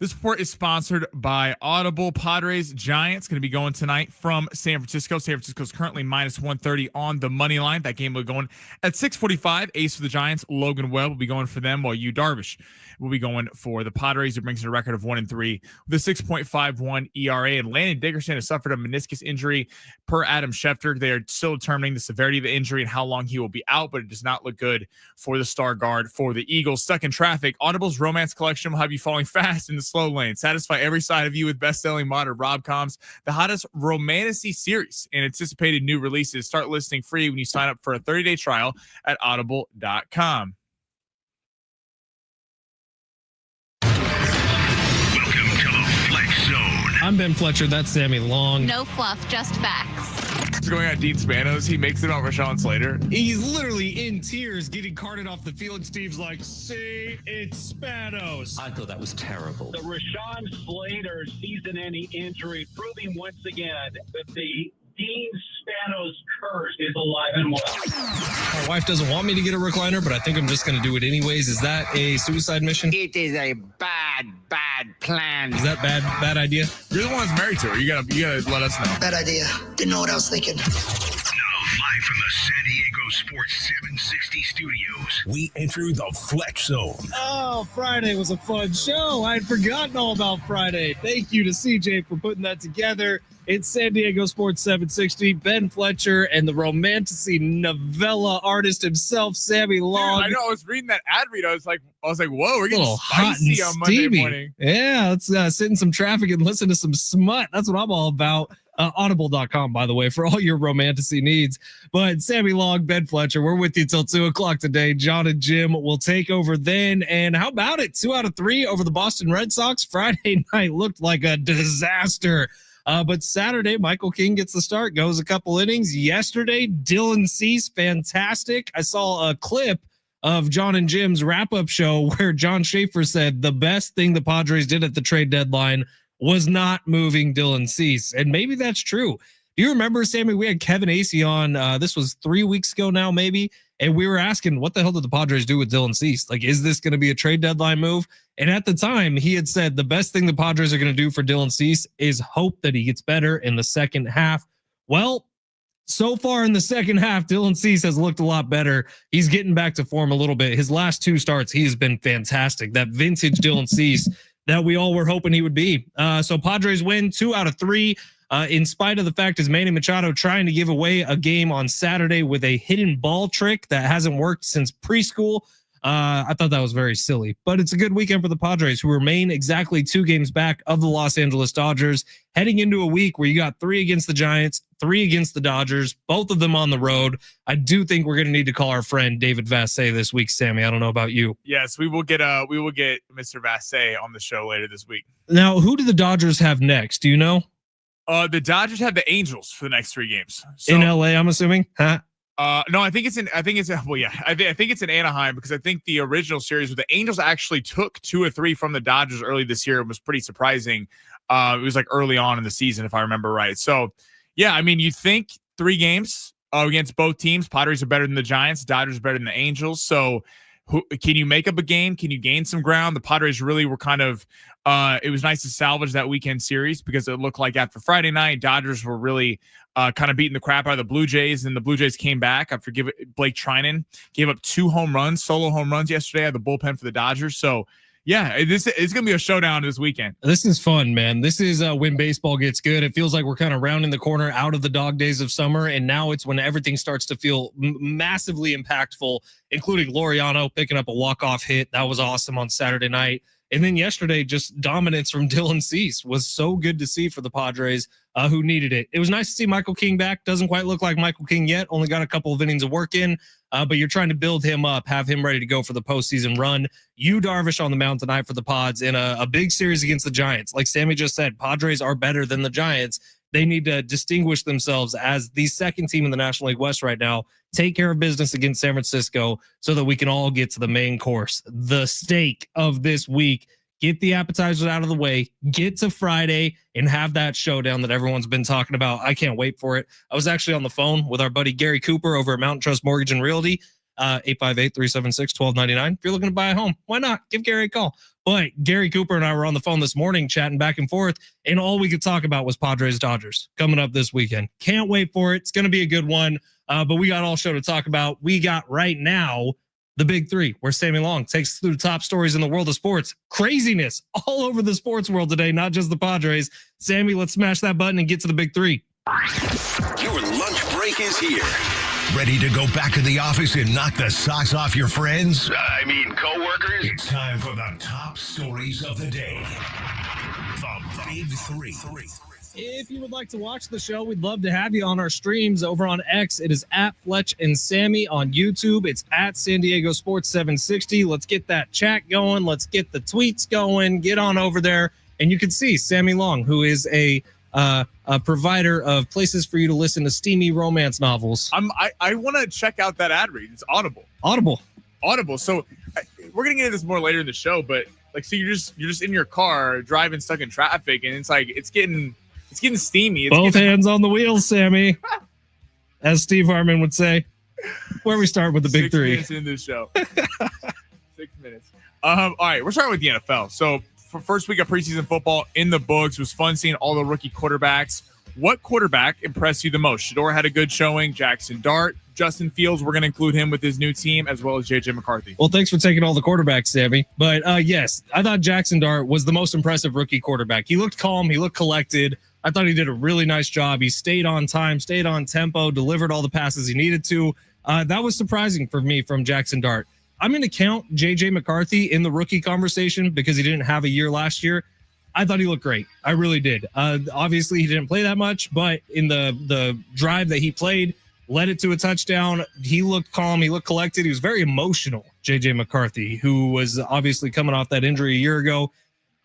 This report is sponsored by Audible. Padres Giants going to be going tonight from San Francisco. San Francisco is currently minus 130 on the money line. That game will be going at 6:45. Ace for the Giants, Logan Webb will be going for them, while Yu Darvish will be going for the Padres, who brings in a record of 1-3 with a 6.51 ERA. And Landon Dickerson has suffered a meniscus injury per Adam Schefter. They are still determining the severity of the injury and how long he will be out, but it does not look good for the star guard for the Eagles. Stuck in traffic, Audible's romance collection will have you falling fast in the slow lane. Satisfy every side of you with best-selling modern rom-coms, the hottest romantasy series, and anticipated new releases. Start listening free when you sign up for a 30-day trial at audible.com. Welcome to the Fletch Zone. I'm Ben Fletcher. That's Sammy Long. No fluff, just facts. It's going on Dean Spanos. He makes it on Rashawn Slater. He's literally in tears getting carted off the field. Steve's like, "See, it's Spanos." I thought that was terrible. The Rashawn Slater season-ending injury proving once again that the Dean Spanos curse is alive and well. My wife doesn't want me to get a recliner, but I think I'm just going to do it anyways. Is that a suicide mission? It is a bad plan. Is that bad idea? You're the one that's married to her. You gotta let us know. Bad idea. Didn't know what I was thinking. Now live from the San Diego Sports 760 studios, we enter the Fletch Zone. Oh, Friday was a fun show. I had forgotten all about Friday. Thank you to CJ for putting that together. It's San Diego Sports 760, Ben Fletcher, and the romantasy novella artist himself, Sammy Long. Dude, I know. I was reading that ad read. I was like, whoa, we're getting hot spicy and on Monday steamy. morning. Yeah, let's sit in some traffic and listen to some smut. That's what I'm all about. Audible.com, by the way, for all your romantasy needs. But Sammy Long, Ben Fletcher, we're with you till 2 o'clock today. John and Jim will take over then. And how about it? 2 out of 3 over the Boston Red Sox. Friday night looked like a disaster. But Saturday, Michael King gets the start, goes a couple innings. Yesterday, Dylan Cease, fantastic. I saw a clip of John and Jim's wrap-up show where John Schaefer said the best thing the Padres did at the trade deadline was not moving Dylan Cease. And maybe that's true. Do you remember, Sammy, we had Kevin Acey on, this was 3 weeks ago now, maybe, and we were asking, what the hell did the Padres do with Dylan Cease? Like, is this going to be a trade deadline move? And at the time, he had said the best thing the Padres are going to do for Dylan Cease is hope that he gets better in the second half. Well, so far in the second half, Dylan Cease has looked a lot better. He's getting back to form a little bit. His last 2 starts, he has been fantastic. That vintage Dylan Cease that we all were hoping he would be. So Padres win 2 out of 3. In spite of the fact is Manny Machado trying to give away a game on Saturday with a hidden ball trick that hasn't worked since preschool. I thought that was very silly, but it's a good weekend for the Padres, who remain exactly 2 games back of the Los Angeles Dodgers, heading into a week where you got 3 against the Giants, 3 against the Dodgers, both of them on the road. I do think we're going to need to call our friend David Vassay this week, Sammy. I don't know about you. Yes, we will get Mr. Vassay on the show later this week. Now, who do the Dodgers have next? Do you know? The Dodgers have the Angels for the next 3 games. So, in LA, I'm assuming. Huh? No, I think it's in Anaheim, because I think the original series with the Angels actually took 2 or 3 from the Dodgers early this year. It was pretty surprising. It was like early on in the season, if I remember right. So, yeah, I mean, you think 3 games against both teams. Padres are better than the Giants. Dodgers are better than the Angels. So, can you make up a game? Can you gain some ground? The Padres really were kind of it was nice to salvage that weekend series, because it looked like after Friday night, Dodgers were really kind of beating the crap out of the Blue Jays, and the Blue Jays came back after Blake Trinan gave up 2 solo home runs yesterday out of the bullpen for the Dodgers. So, yeah, this is going to be a showdown this weekend. This is fun, man. This is when baseball gets good. It feels like we're kind of rounding the corner out of the dog days of summer, and now it's when everything starts to feel massively impactful, including Laureano picking up a walk-off hit. That was awesome on Saturday night. And then yesterday, just dominance from Dylan Cease was so good to see for the Padres, who needed it. It was nice to see Michael King back. Doesn't quite look like Michael King yet. Only got a couple of innings of work in, but you're trying to build him up, have him ready to go for the postseason run. Yu Darvish on the mound tonight for the Pods in a big series against the Giants. Like Sammy just said, Padres are better than the Giants. They need to distinguish themselves as the second team in the National League West right now. Take care of business against San Francisco so that we can all get to the main course, the steak of this week. Get the appetizers out of the way, get to Friday, and have that showdown that everyone's been talking about. I can't wait for it. I was actually on the phone with our buddy Gary Cooper over at Mountain Trust Mortgage and Realty, 858-376-1299. If you're looking to buy a home, why not? Give Gary a call. But Gary Cooper and I were on the phone this morning chatting back and forth, and all we could talk about was Padres Dodgers coming up this weekend. Can't wait for it. It's going to be a good one. But we got all show to talk about. We got right now the big three, where Sammy Long takes us through the top stories in the world of sports. Craziness all over the sports world today, not just the Padres. Sammy, let's smash that button and get to the big three. Your lunch break is here. Ready to go back to the office and knock the socks off your friends? I mean, coworkers? It's time for the top stories of the day. The Big Three. If you would like to watch the show, we'd love to have you on our streams over on X. It is at Fletch and Sammy on YouTube. It's at San Diego Sports 760. Let's get that chat going. Let's get the tweets going. Get on over there. And you can see Sammy Long, who is a provider of places for you to listen to steamy romance novels. I want to check out that ad read. It's Audible. So we're gonna get into this more later in the show, but like, so you're just in your car driving, stuck in traffic, and it's like it's getting steamy. Both hands on the wheels, Sammy, as Steve Harmon would say. Where we start with the big 3 minutes into the show. 6 minutes. All right, we're starting with the NFL. So for first week of preseason football in the books, it was fun seeing all the rookie quarterbacks. What quarterback impressed you the most? Shedeur had a good showing. Jackson Dart, Justin Fields, we're going to include him with his new team, as well as J.J. McCarthy. Well, thanks for taking all the quarterbacks, Sammy. But yes, I thought Jackson Dart was the most impressive rookie quarterback. He looked calm. He looked collected. I thought he did a really nice job. He stayed on time, stayed on tempo, delivered all the passes he needed to. That was surprising for me from Jackson Dart. I'm going to count J.J. McCarthy in the rookie conversation because he didn't have a year last year. I thought he looked great. I really did. Obviously, he didn't play that much, but in the drive that he played, led it to a touchdown. He looked calm. He looked collected. He was very emotional, J.J. McCarthy, who was obviously coming off that injury a year ago.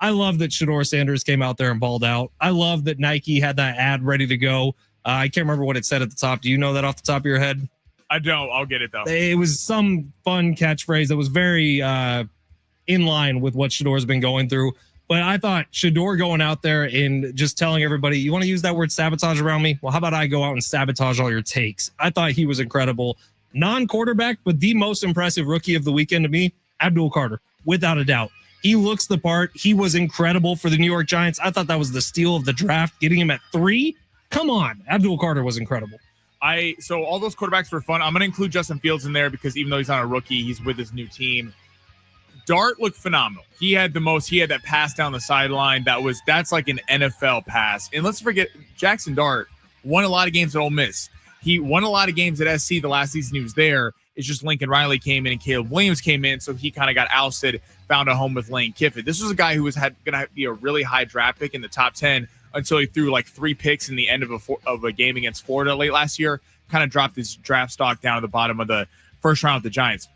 I love that Shedeur Sanders came out there and balled out. I love that Nike had that ad ready to go. I can't remember what it said at the top. Do you know that off the top of your head? I don't. I'll get it, though. It was some fun catchphrase that was very in line with what Shedeur's been going through. But I thought Shedeur going out there and just telling everybody, you want to use that word sabotage around me? Well, how about I go out and sabotage all your takes? I thought he was incredible. Non-quarterback, but the most impressive rookie of the weekend to me, Abdul Carter, without a doubt. He looks the part. He was incredible for the New York Giants. I thought that was the steal of the draft, getting him at 3. Come on. Abdul Carter was incredible. So all those quarterbacks were fun. I'm going to include Justin Fields in there because even though he's not a rookie, he's with his new team. Dart looked phenomenal. He had that pass down the sideline. That's like an NFL pass. And let's forget, Jackson Dart won a lot of games at Ole Miss. He won a lot of games at SC the last season he was there. It's just Lincoln Riley came in and Caleb Williams came in, so he kind of got ousted, found a home with Lane Kiffin. This was a guy who was going to be a really high draft pick in the top 10 until he threw like 3 picks in the end of a game against Florida late last year, kind of dropped his draft stock down to the bottom of the first round with the Giants.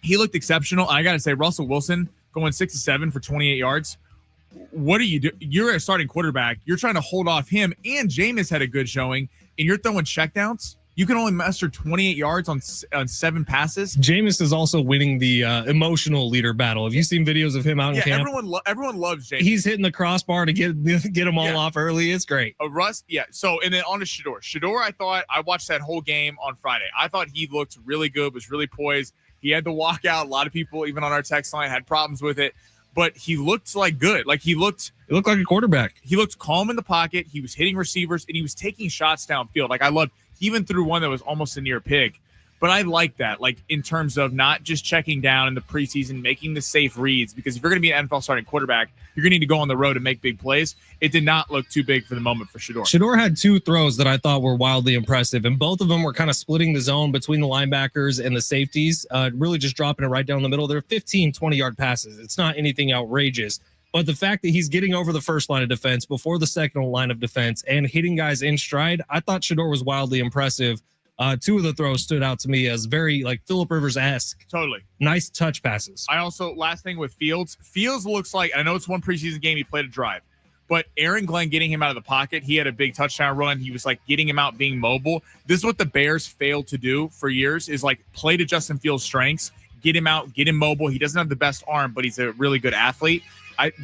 He looked exceptional. I got to say, Russell Wilson going 6-7 for 28 yards. What are you doing? You're a starting quarterback. You're trying to hold off him, and Jameis had a good showing, and you're throwing checkdowns. You can only muster 28 yards on 7 passes. Jameis is also winning the emotional leader battle. Have you seen videos of him out in camp? Everyone loves Jameis. He's hitting the crossbar to get them all off early. It's great. Russ, yeah. So, and then on to Shedeur. Shedeur, I watched that whole game on Friday. I thought he looked really good, was really poised. He had to walk out. A lot of people, even on our text line, had problems with it. But he looked like good. Like he looked like a quarterback. He looked calm in the pocket. He was hitting receivers, and he was taking shots downfield. Like I loved. He even threw one that was almost a near pick. But I like that, like in terms of not just checking down in the preseason, making the safe reads. Because if you're going to be an NFL starting quarterback, you're going to need to go on the road and make big plays. It did not look too big for the moment for Shedeur. Shedeur had 2 throws that I thought were wildly impressive, and both of them were kind of splitting the zone between the linebackers and the safeties, really just dropping it right down the middle. They're 15, 20-yard passes. It's not anything outrageous. But the fact that he's getting over the first line of defense before the second line of defense and hitting guys in stride, I thought Shedeur was wildly impressive. 2 of the throws stood out to me as very like Phillip Rivers-esque. Totally. Nice touch passes. I also, last thing with Fields looks like, I know it's one preseason game, he played a drive, but Aaron Glenn getting him out of the pocket, he had a big touchdown run. He was like getting him out, being mobile. This is what the Bears failed to do for years is like play to Justin Fields' strengths, get him out, get him mobile. He doesn't have the best arm, but he's a really good athlete.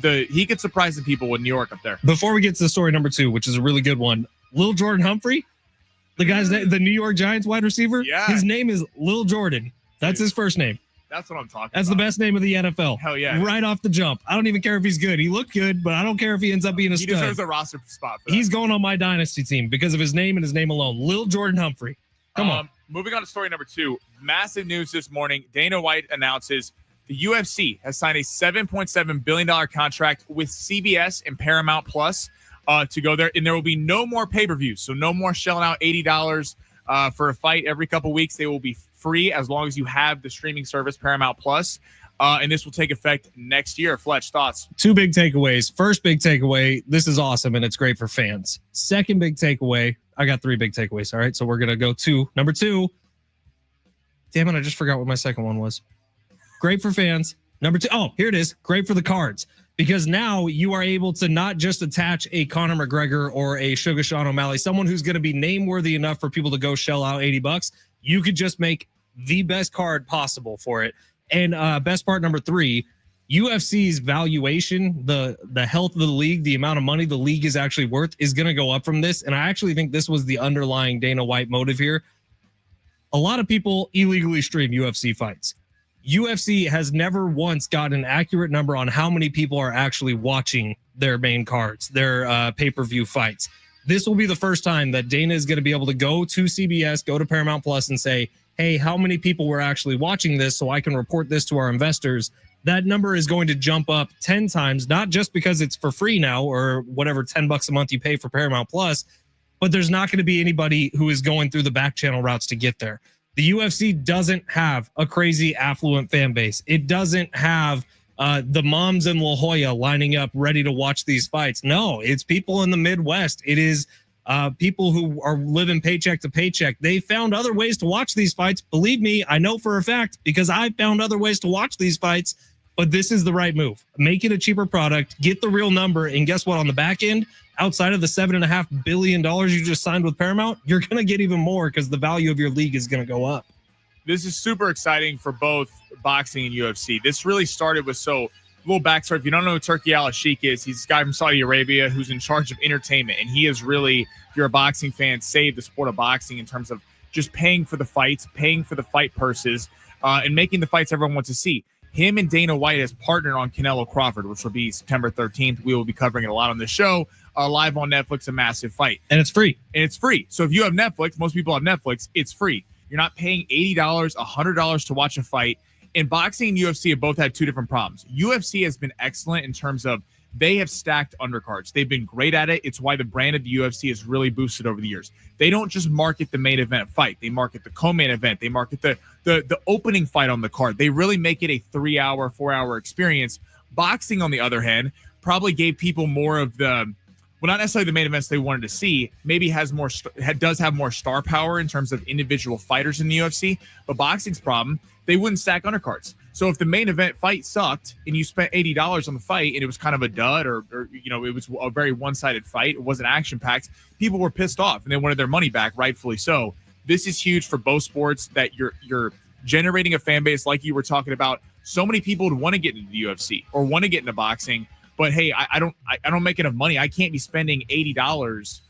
He could surprise the people with New York up there. Before we get to the story number 2, which is a really good one, Lil Jordan Humphrey, the guy's name, the New York Giants wide receiver. Yeah. His name is Lil Jordan. That's his first name. That's what I'm talking That's about. the best name of the NFL. Hell yeah. Right off the jump. I don't even care if he's good. He looked good, but I don't care if he ends up being a He stud. deserves a roster spot for that. He's going on my dynasty team because of his name and his name alone. Lil Jordan Humphrey. Come on. Moving on to story number 2. Massive news this morning. Dana White announces the UFC has signed a $7.7 billion contract with CBS and Paramount Plus to go there. And there will be no more pay-per-views. So no more shelling out $80 for a fight every couple weeks. They will be free as long as you have the streaming service Paramount Plus. And this will take effect next year. Fletch, thoughts? 2 big takeaways. First big takeaway, this is awesome and it's great for fans. Second big takeaway, I got 3 big takeaways. All right, so we're going to go to number 2. Damn it, I just forgot what my second one was. Great for fans. Number 2. Oh, here it is. Great for the cards. Because now you are able to not just attach a Conor McGregor or a Sugar Sean O'Malley, someone who's going to be name worthy enough for people to go shell out $80. You could just make the best card possible for it. And best part number 3, UFC's valuation, the health of the league, the amount of money the league is actually worth is going to go up from this. And I actually think this was the underlying Dana White motive here. A lot of people illegally stream UFC fights. UFC has never once gotten an accurate number on how many people are actually watching their main cards, their pay-per-view fights. This will be the first time that Dana is going to be able to go to CBS, go to Paramount Plus and say, hey, how many people were actually watching this so I can report this to our investors? That number is going to jump up 10 times, not just because it's for free now or whatever $10 a month you pay for Paramount Plus, but there's not going to be anybody who is going through the back channel routes to get there. The UFC doesn't have a crazy affluent fan base. It doesn't have the moms in La Jolla lining up ready to watch these fights. No, it's people in the Midwest. It is people who are living paycheck to paycheck. They found other ways to watch these fights. Believe me, I know for a fact because I found other ways to watch these fights, but this is the right move. Make it a cheaper product, get the real number, and guess what? On the back end, outside of the $7.5 billion you just signed with Paramount, you're going to get even more because the value of your league is going to go up. This is super exciting for both boxing and UFC. This really started with, so a little backstory. If you don't know who Turki Al-Sheikh is, he's a guy from Saudi Arabia who's in charge of entertainment. And he has really, if you're a boxing fan, saved the sport of boxing in terms of just paying for the fights, paying for the fight purses, and making the fights everyone wants to see. Him and Dana White has partnered on Canelo Crawford, which will be September 13th. We will be covering it a lot on the show. Live on Netflix, a massive fight. And it's free. And it's free. So if you have Netflix, most people have Netflix, it's free. You're not paying $80, $100 to watch a fight. And boxing and UFC have both had 2 different problems. UFC has been excellent in terms of they have stacked undercards. They've been great at it. It's why the brand of the UFC has really boosted over the years. They don't just market the main event fight. They market the co-main event. They market the opening fight on the card. They really make it a 3-hour, 4-hour experience. Boxing, on the other hand, probably gave people more of the, well, not necessarily the main events they wanted to see, maybe does have more star power in terms of individual fighters in the UFC. But boxing's problem, they wouldn't stack undercards. So if the main event fight sucked and you spent $80 on the fight and it was kind of a dud or it was a very one-sided fight, it wasn't action-packed, people were pissed off and they wanted their money back, rightfully so. This is huge for both sports that you're generating a fan base like you were talking about. So many people would want to get into the UFC or want to get into boxing, but hey, I don't make enough money. I can't be spending $80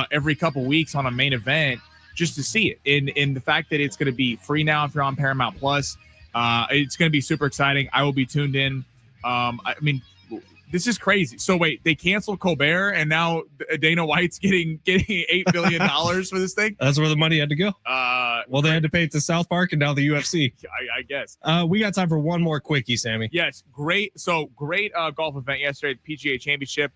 every couple weeks on a main event just to see it. And the fact that it's going to be free now if you're on Paramount Plus, it's going to be super exciting. I will be tuned in. I mean, this is crazy. So wait, they canceled Colbert and now Dana White's getting $8 billion for this thing? That's where the money had to go. Well, they had to pay it to South Park and now the UFC. I guess. We got time for one more quickie, Sammy. Yes, great. So great golf event yesterday at the PGA Championship.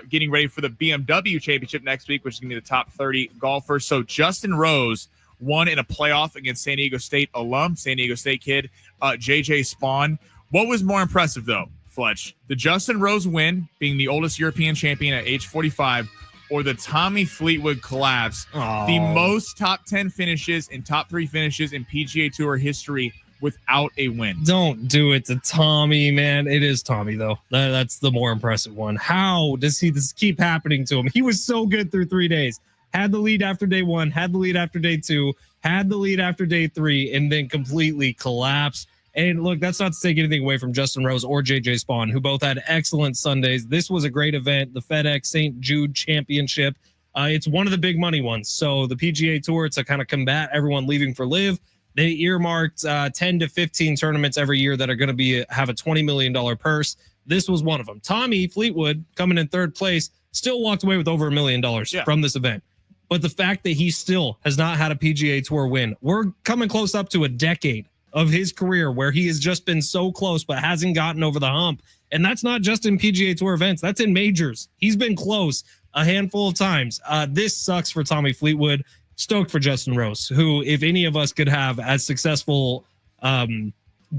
Getting ready for the BMW Championship next week, which is going to be the top 30 golfers. So Justin Rose won in a playoff against San Diego State alum, San Diego State kid, JJ Spawn. What was more impressive, though, Fletch? The Justin Rose win, being the oldest European champion at age 45, or the Tommy Fleetwood collapse, the most top 10 finishes and top 3 finishes in PGA Tour history without a win. Don't do it to Tommy, man. It is Tommy, though. That's the more impressive one. How does this keep happening to him? He was so good through 3 days. Had the lead after day 1, had the lead after day 2, had the lead after day 3, and then completely collapsed. And look, that's not to take anything away from Justin Rose or JJ Spawn, who both had excellent Sundays. This was a great event, the FedEx St. Jude Championship. It's one of the big money ones. So the PGA Tour, to kind of combat everyone leaving for LIV, They earmarked 10 to 15 tournaments every year that are going to have a $20 million purse. This was one of them. Tommy Fleetwood, coming in third place, still walked away with over $1 million from this event. But the fact that he still has not had a PGA Tour win, we're coming close up to a decade of his career where he has just been so close but hasn't gotten over the hump. And that's not just in PGA Tour events. That's in majors. He's been close a handful of times. This sucks for Tommy Fleetwood. Stoked for Justin Rose, who, if any of us could have as successful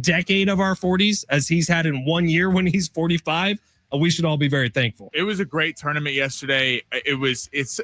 decade of our 40s as he's had in 1 year when he's 45, we should all be very thankful. It was a great tournament yesterday. It's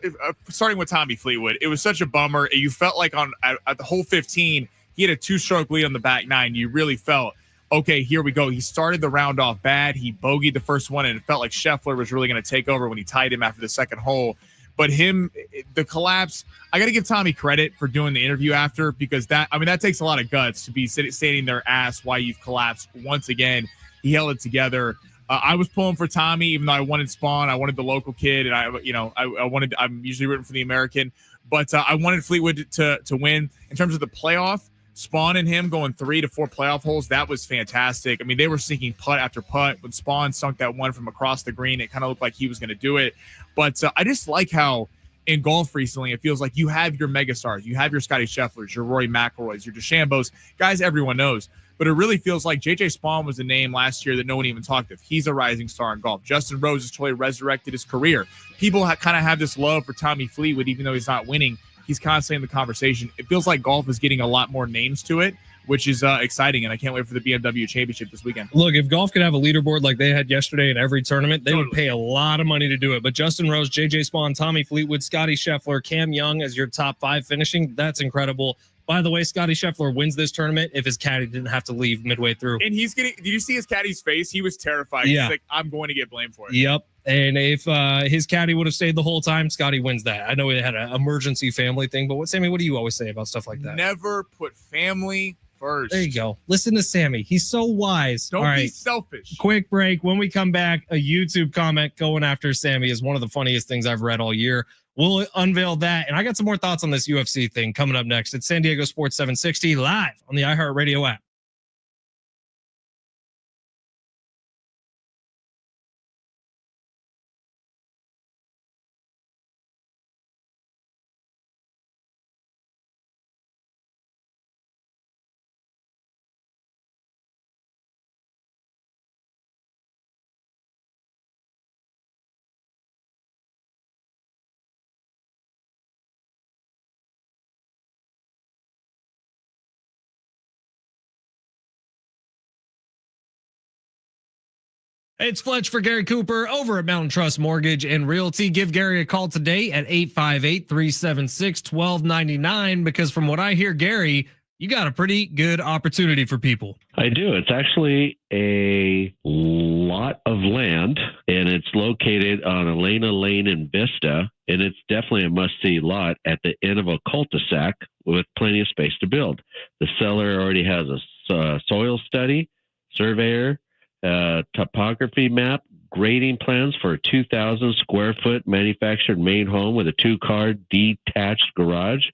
starting with Tommy Fleetwood. It was such a bummer. You felt like at the hole 15, he had a 2-stroke lead on the back nine. You really felt, okay, here we go. He started the round off bad. He bogeyed the first one, and it felt like Scheffler was really going to take over when he tied him after the second hole. But the collapse, I got to give Tommy credit for doing the interview after, because that takes a lot of guts to be standing there, asked why you've collapsed once again. He held it together. I was pulling for Tommy, even though I wanted Spawn. I wanted the local kid, and I'm usually rooting for the American, but I wanted Fleetwood to win. In terms of the playoff, Spawn and him going 3 to 4 playoff holes, that was fantastic. I mean, they were sinking putt after putt. When Spawn sunk that one from across the green, it kind of looked like he was going to do it. But I just like how in golf recently, it feels like you have your megastars. You have your Scotty Schefflers, your Rory McIlroys, your DeChambeaus, guys everyone knows. But it really feels like J.J. Spawn was a name last year that no one even talked of. He's a rising star in golf. Justin Rose has totally resurrected his career. People kind of have this love for Tommy Fleetwood, even though he's not winning. He's constantly in the conversation. It feels like golf is getting a lot more names to it, which is exciting, and I can't wait for the BMW Championship this weekend. Look, if golf could have a leaderboard like they had yesterday in every tournament, they would pay a lot of money to do it. But Justin Rose, J.J. Spawn, Tommy Fleetwood, Scotty Scheffler, Cam Young as your top 5 finishing, that's incredible. By the way, Scotty Scheffler wins this tournament if his caddy didn't have to leave midway through. And did you see his caddy's face? He was terrified. Yeah. He's like, I'm going to get blamed for it. Yep. And if his caddy would have stayed the whole time, Scotty wins that. I know he had an emergency family thing, but Sammy, what do you always say about stuff like that? Never put family first. There you go. Listen to Sammy. He's so wise. Don't be selfish. Quick break. When we come back, a YouTube comment going after Sammy is one of the funniest things I've read all year. We'll unveil that. And I got some more thoughts on this UFC thing coming up next. It's San Diego Sports 760 live on the iHeartRadio app. It's Fletch for Gary Cooper over at Mountain Trust Mortgage and Realty. Give Gary a call today at 858-376-1299 because from what I hear, Gary, you got a pretty good opportunity for people. I do. It's actually a lot of land, and it's located on Elena Lane in Vista, and it's definitely a must-see lot at the end of a cul-de-sac with plenty of space to build. The seller already has a soil study, surveyor, topography map, grading plans for a 2,000 square foot manufactured main home with a 2-car detached garage,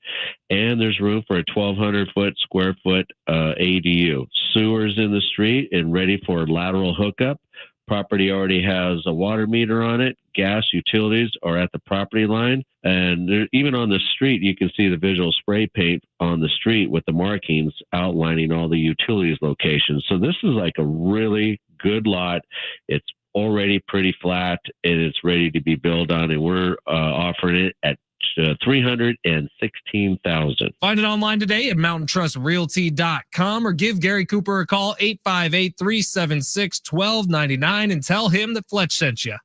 and there's room for a 1,200 square foot ADU. Sewers in the street and ready for lateral hookup. Property already has a water meter on it. Gas utilities are at the property line. And there, even on the street, you can see the visual spray paint on the street with the markings outlining all the utilities locations. So this is like a really good lot. It's already pretty flat and it's ready to be built on. And we're offering it at $316,000. Find it online today at mountaintrustrualty.com or give Gary Cooper a call, 858-376-1299, and tell him that Fletch sent you.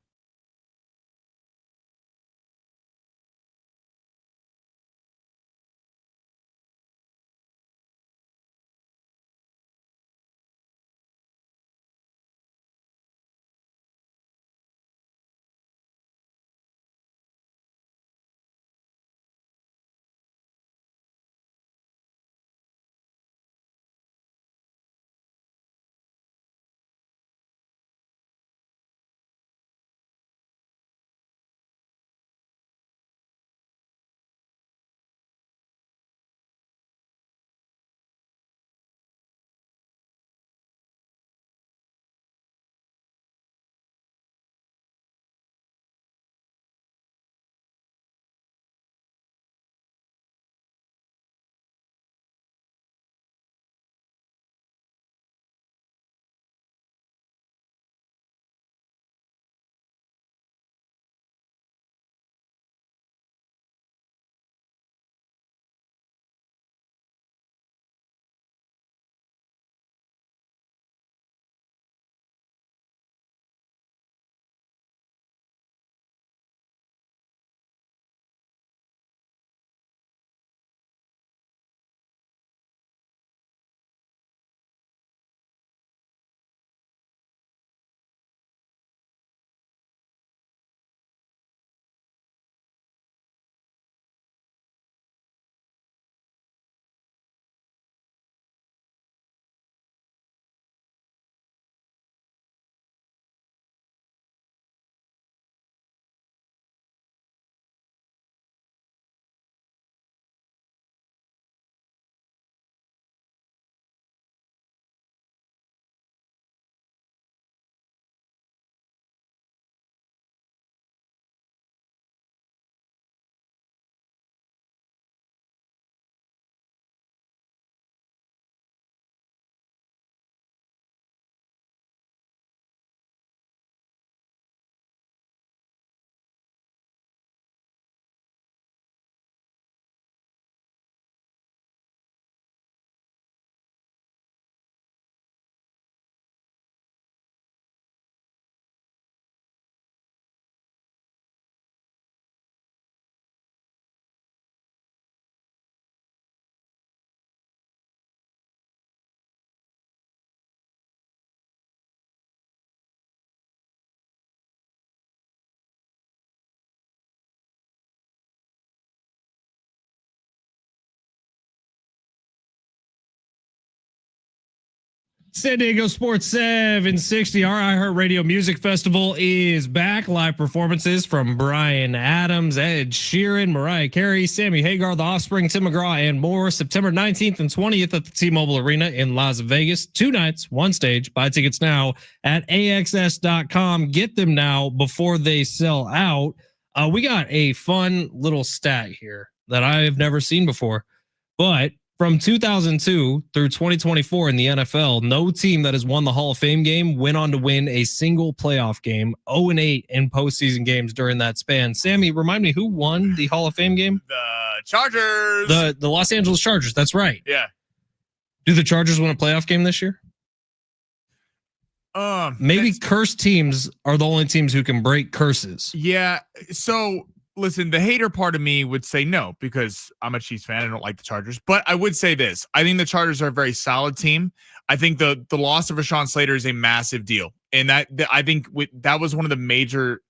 San Diego Sports 760, our iHeartRadio Music Festival is back. Live performances from Bryan Adams, Ed Sheeran, Mariah Carey, Sammy Hagar, The Offspring, Tim McGraw, and more. September 19th and 20th at the T-Mobile Arena in Las Vegas. 2 nights, 1 stage. Buy tickets now at AXS.com. Get them now before they sell out. We got a fun little stat here that I have never seen before, but from 2002 through 2024 in the NFL, no team that has won the Hall of Fame game went on to win a single playoff game. 0-8 in postseason games during that span. Sammy, remind me, who won the Hall of Fame game? The Chargers. The Los Angeles Chargers. That's right. Yeah. Do the Chargers win a playoff game this year? Maybe cursed teams are the only teams who can break curses. Yeah. So listen, the hater part of me would say no, because I'm a Chiefs fan. I don't like the Chargers, but I would say this. I think the Chargers are a very solid team. I think the loss of Rashawn Slater is a massive deal. And I think that was one of the major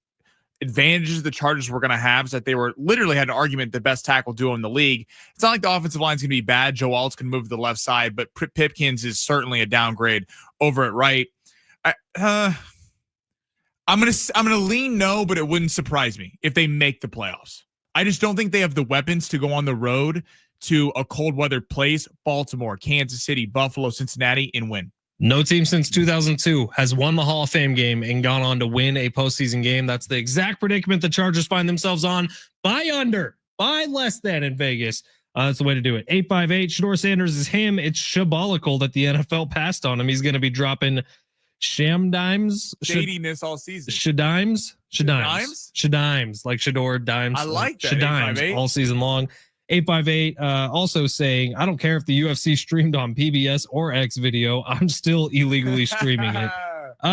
advantages the Chargers were going to have, is that they were literally had an argument the best tackle duo in the league. It's not like the offensive line is going to be bad. Joe Alt's going to move to the left side, but Pipkins is certainly a downgrade over at right. I'm gonna lean no, but it wouldn't surprise me if they make the playoffs. I just don't think they have the weapons to go on the road to a cold weather place: Baltimore, Kansas City, Buffalo, Cincinnati, and win. No team since 2002 has won the Hall of Fame game and gone on to win a postseason game. That's the exact predicament the Chargers find themselves on. Buy under, buy less than in Vegas. That's the way to do it. 858 Shador Sanders is him. It's shabolical that the NFL passed on him. He's going to be dropping Shamdimes, shadiness all season. Shadimes, like Shador Dimes. I like that. Shadimes all season long. 858 also saying, I don't care if the UFC streamed on PBS or X video, I'm still illegally streaming it.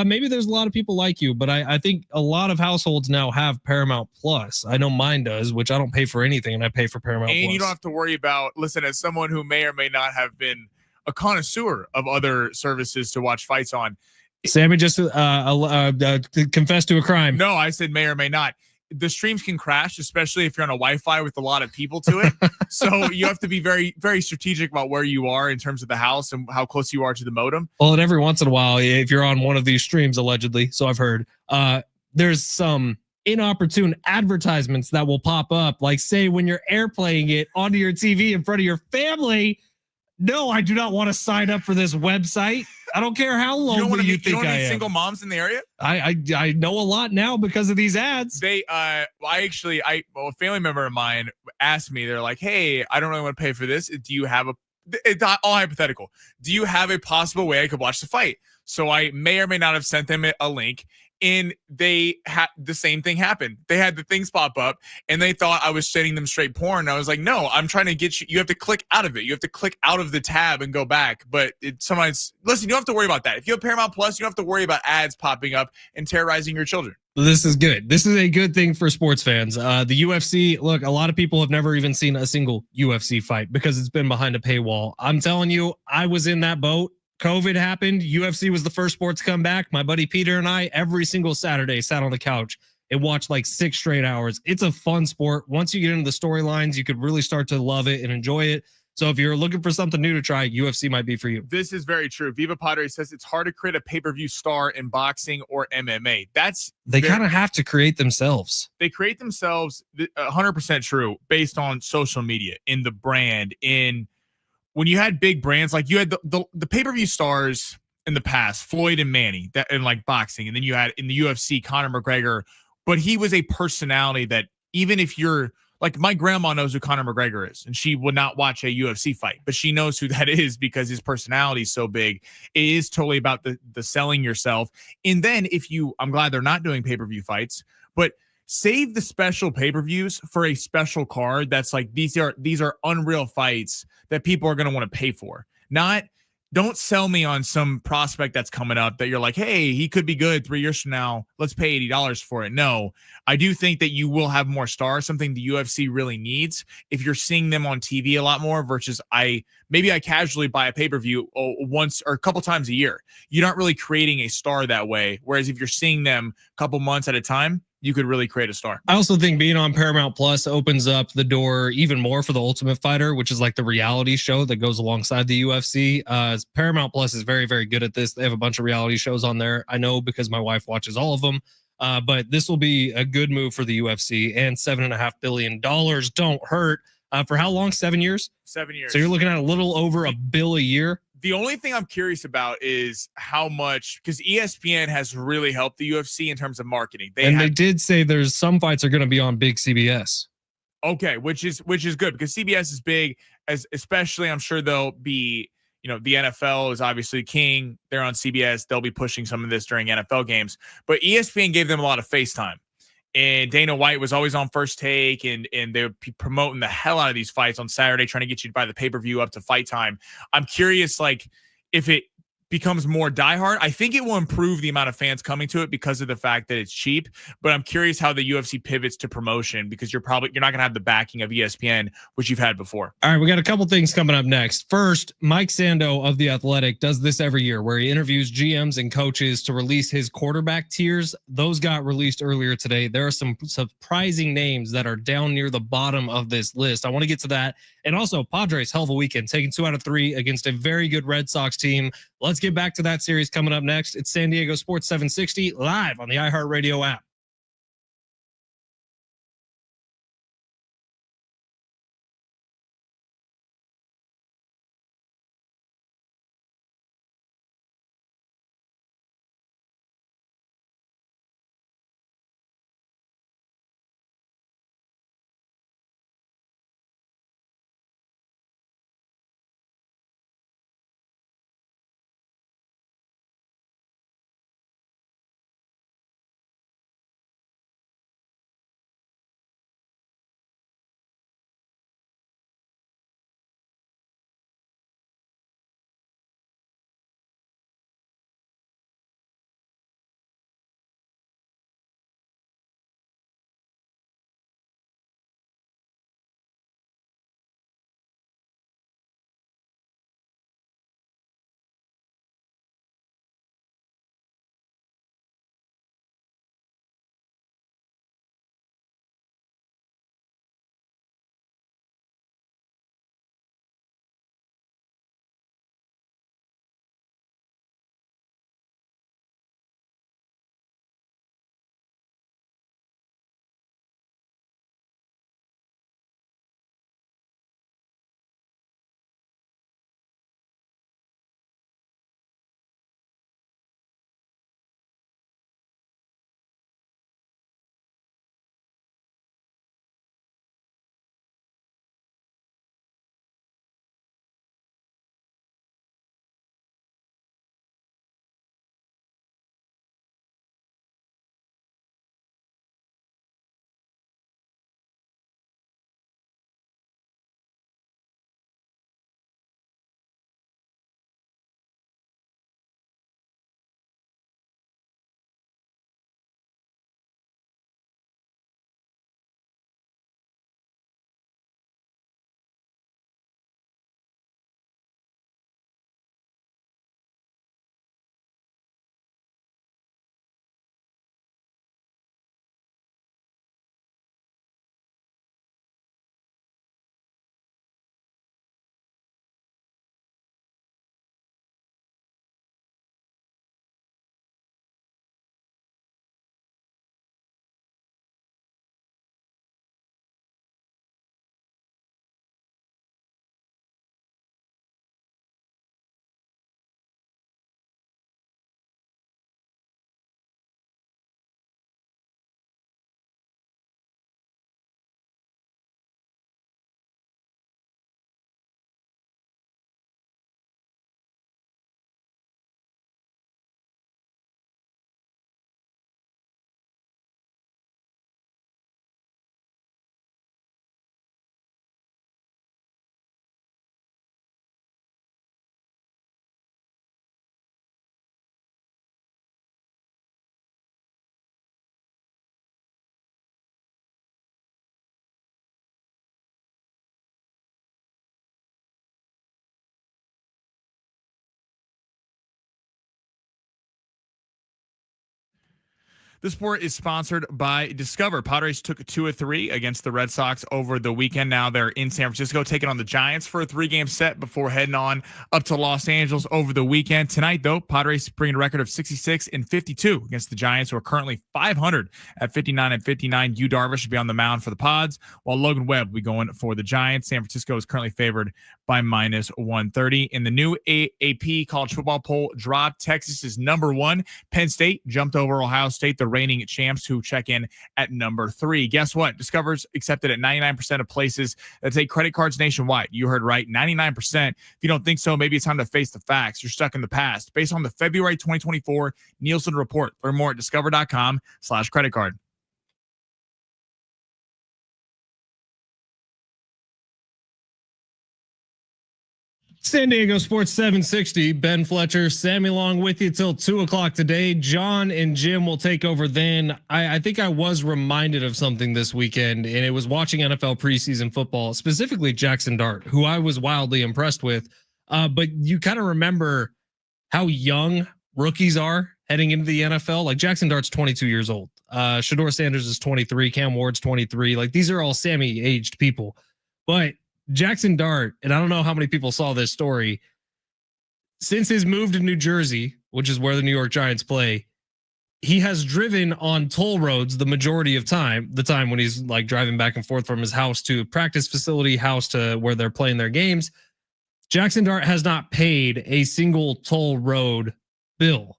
Maybe there's a lot of people like you, but I think a lot of households now have Paramount Plus. I know mine does, which I don't pay for anything, and I pay for Paramount Plus. And you don't have to worry about, listen, as someone who may or may not have been a connoisseur of other services to watch fights on, Sammy just confessed to a crime. No, I said may or may not. The streams can crash, especially if you're on a Wi-Fi with a lot of people to it. So you have to be very, very strategic about where you are in terms of the house and how close you are to the modem. Well, and every once in a while, if you're on one of these streams, allegedly, so I've heard, there's some inopportune advertisements that will pop up. Like, say, when you're airplaying it onto your TV in front of your family. No, I do not want to sign up for this website. I don't care how lonely you think I am. Single moms in the area? I know a lot now because of these ads. A family member of mine asked me, they're like, hey, I don't really want to pay for this. Do you have it's all hypothetical. Do you have a possible way I could watch the fight? So I may or may not have sent them a link. And they had the same thing happen. They had the things pop up and they thought I was sending them straight porn. I was like, no, I'm trying to get you. You have to click out of it. You have to click out of the tab and go back. But sometimes, listen, you don't have to worry about that. If you have Paramount Plus, you don't have to worry about ads popping up and terrorizing your children. This is good. This is a good thing for sports fans. The UFC, look, a lot of people have never even seen a single UFC fight because it's been behind a paywall. I'm telling you, I was in that boat. COVID happened. UFC was the first sport to come back. My buddy Peter and I, every single Saturday, sat on the couch and watched like 6 straight hours. It's a fun sport. Once you get into the storylines, you could really start to love it and enjoy it. So if you're looking for something new to try, UFC might be for you. This is very true. Viva Padres says it's hard to create a pay-per-view star in boxing or MMA. They kind of have to create themselves. They create themselves, 100% true, based on social media, in the brand, in when you had big brands, like you had the pay-per-view stars in the past, Floyd and Manny, that in like boxing, and then you had in the UFC Conor McGregor, but he was a personality that even if you're like, my grandma knows who Conor McGregor is, and she would not watch a UFC fight, but she knows who that is because his personality is so big. It is totally about the selling yourself. And then I'm glad they're not doing pay-per-view fights, but save the special pay-per-views for a special card that's like, these are unreal fights that people are going to want to pay for. Don't sell me on some prospect that's coming up that you're like, hey, he could be good 3 years from now. Let's pay $80 for it. No, I do think that you will have more stars, something the UFC really needs. If you're seeing them on TV a lot more versus I casually buy a pay-per-view once or a couple times a year. You're not really creating a star that way. Whereas if you're seeing them a couple months at a time, you could really create a star. I also think being on Paramount Plus opens up the door even more for the Ultimate Fighter, which is like the reality show that goes alongside the UFC. Paramount Plus is very, very good at this. They have a bunch of reality shows on there. I know because my wife watches all of them. But this will be a good move for the UFC, and $7.5 billion don't hurt. For how long? 7 years? 7 years. So you're looking at a little over $1 billion a year. The only thing I'm curious about is how much, because ESPN has really helped the UFC in terms of marketing. They did say there's some fights are going to be on big CBS. Okay, which is good because CBS is big, as especially I'm sure they'll be, the NFL is obviously king. They're on CBS. They'll be pushing some of this during NFL games, but ESPN gave them a lot of FaceTime. And Dana White was always on First Take, and they would be promoting the hell out of these fights on Saturday, trying to get you to buy the pay-per-view up to fight time. I'm curious, if it becomes more diehard, I think it will improve the amount of fans coming to it because of the fact that it's cheap. But I'm curious how the UFC pivots to promotion, because you're not going to have the backing of ESPN, which you've had before. All right, we got a couple things coming up next. First, Mike Sando of The Athletic does this every year where he interviews GMs and coaches to release his quarterback tiers. Those got released earlier today. There are some surprising names that are down near the bottom of this list. I want to get to that. And also, Padres, hell of a weekend, taking 2 out of 3 against a very good Red Sox team. Let's get back to that series coming up next. It's San Diego Sports 760 live on the iHeartRadio app. This sport is sponsored by Discover. Padres took 2 of 3 against the Red Sox over the weekend. Now they're in San Francisco taking on the Giants for a 3-game set before heading on up to Los Angeles over the weekend. Tonight, though, Padres bring a record of 66-52 against the Giants, who are currently 500 at 59-59. Yu Darvish should be on the mound for the Pods, while Logan Webb will be going for the Giants. San Francisco is currently favored by -130. In the new AP college football poll drop, Texas is number 1. Penn State jumped over Ohio State, the reigning champs, who check in at number 3. Guess what? Discover's accepted at 99% of places that take credit cards nationwide. You heard right, 99%. If you don't think so, maybe it's time to face the facts. You're stuck in the past. Based on the February 2024 Nielsen report. Learn more at discover.com/credit card. San Diego Sports 760, Ben Fletcher, Sammy Long with you till 2:00 today. John and Jim will take over then. I think I was reminded of something this weekend, and it was watching NFL preseason football, specifically Jackson Dart, who I was wildly impressed with. But you kind of remember how young rookies are heading into the NFL. Like Jackson Dart's 22 years old. Shador Sanders is 23. Cam Ward's 23. Like these are all Sammy aged people. But Jackson Dart, and I don't know how many people saw this story, since his move to New Jersey, which is where the New York Giants play, he has driven on toll roads the majority of the time when he's like driving back and forth from his house to practice facility, house to where they're playing their games. Jackson Dart has not paid a single toll road bill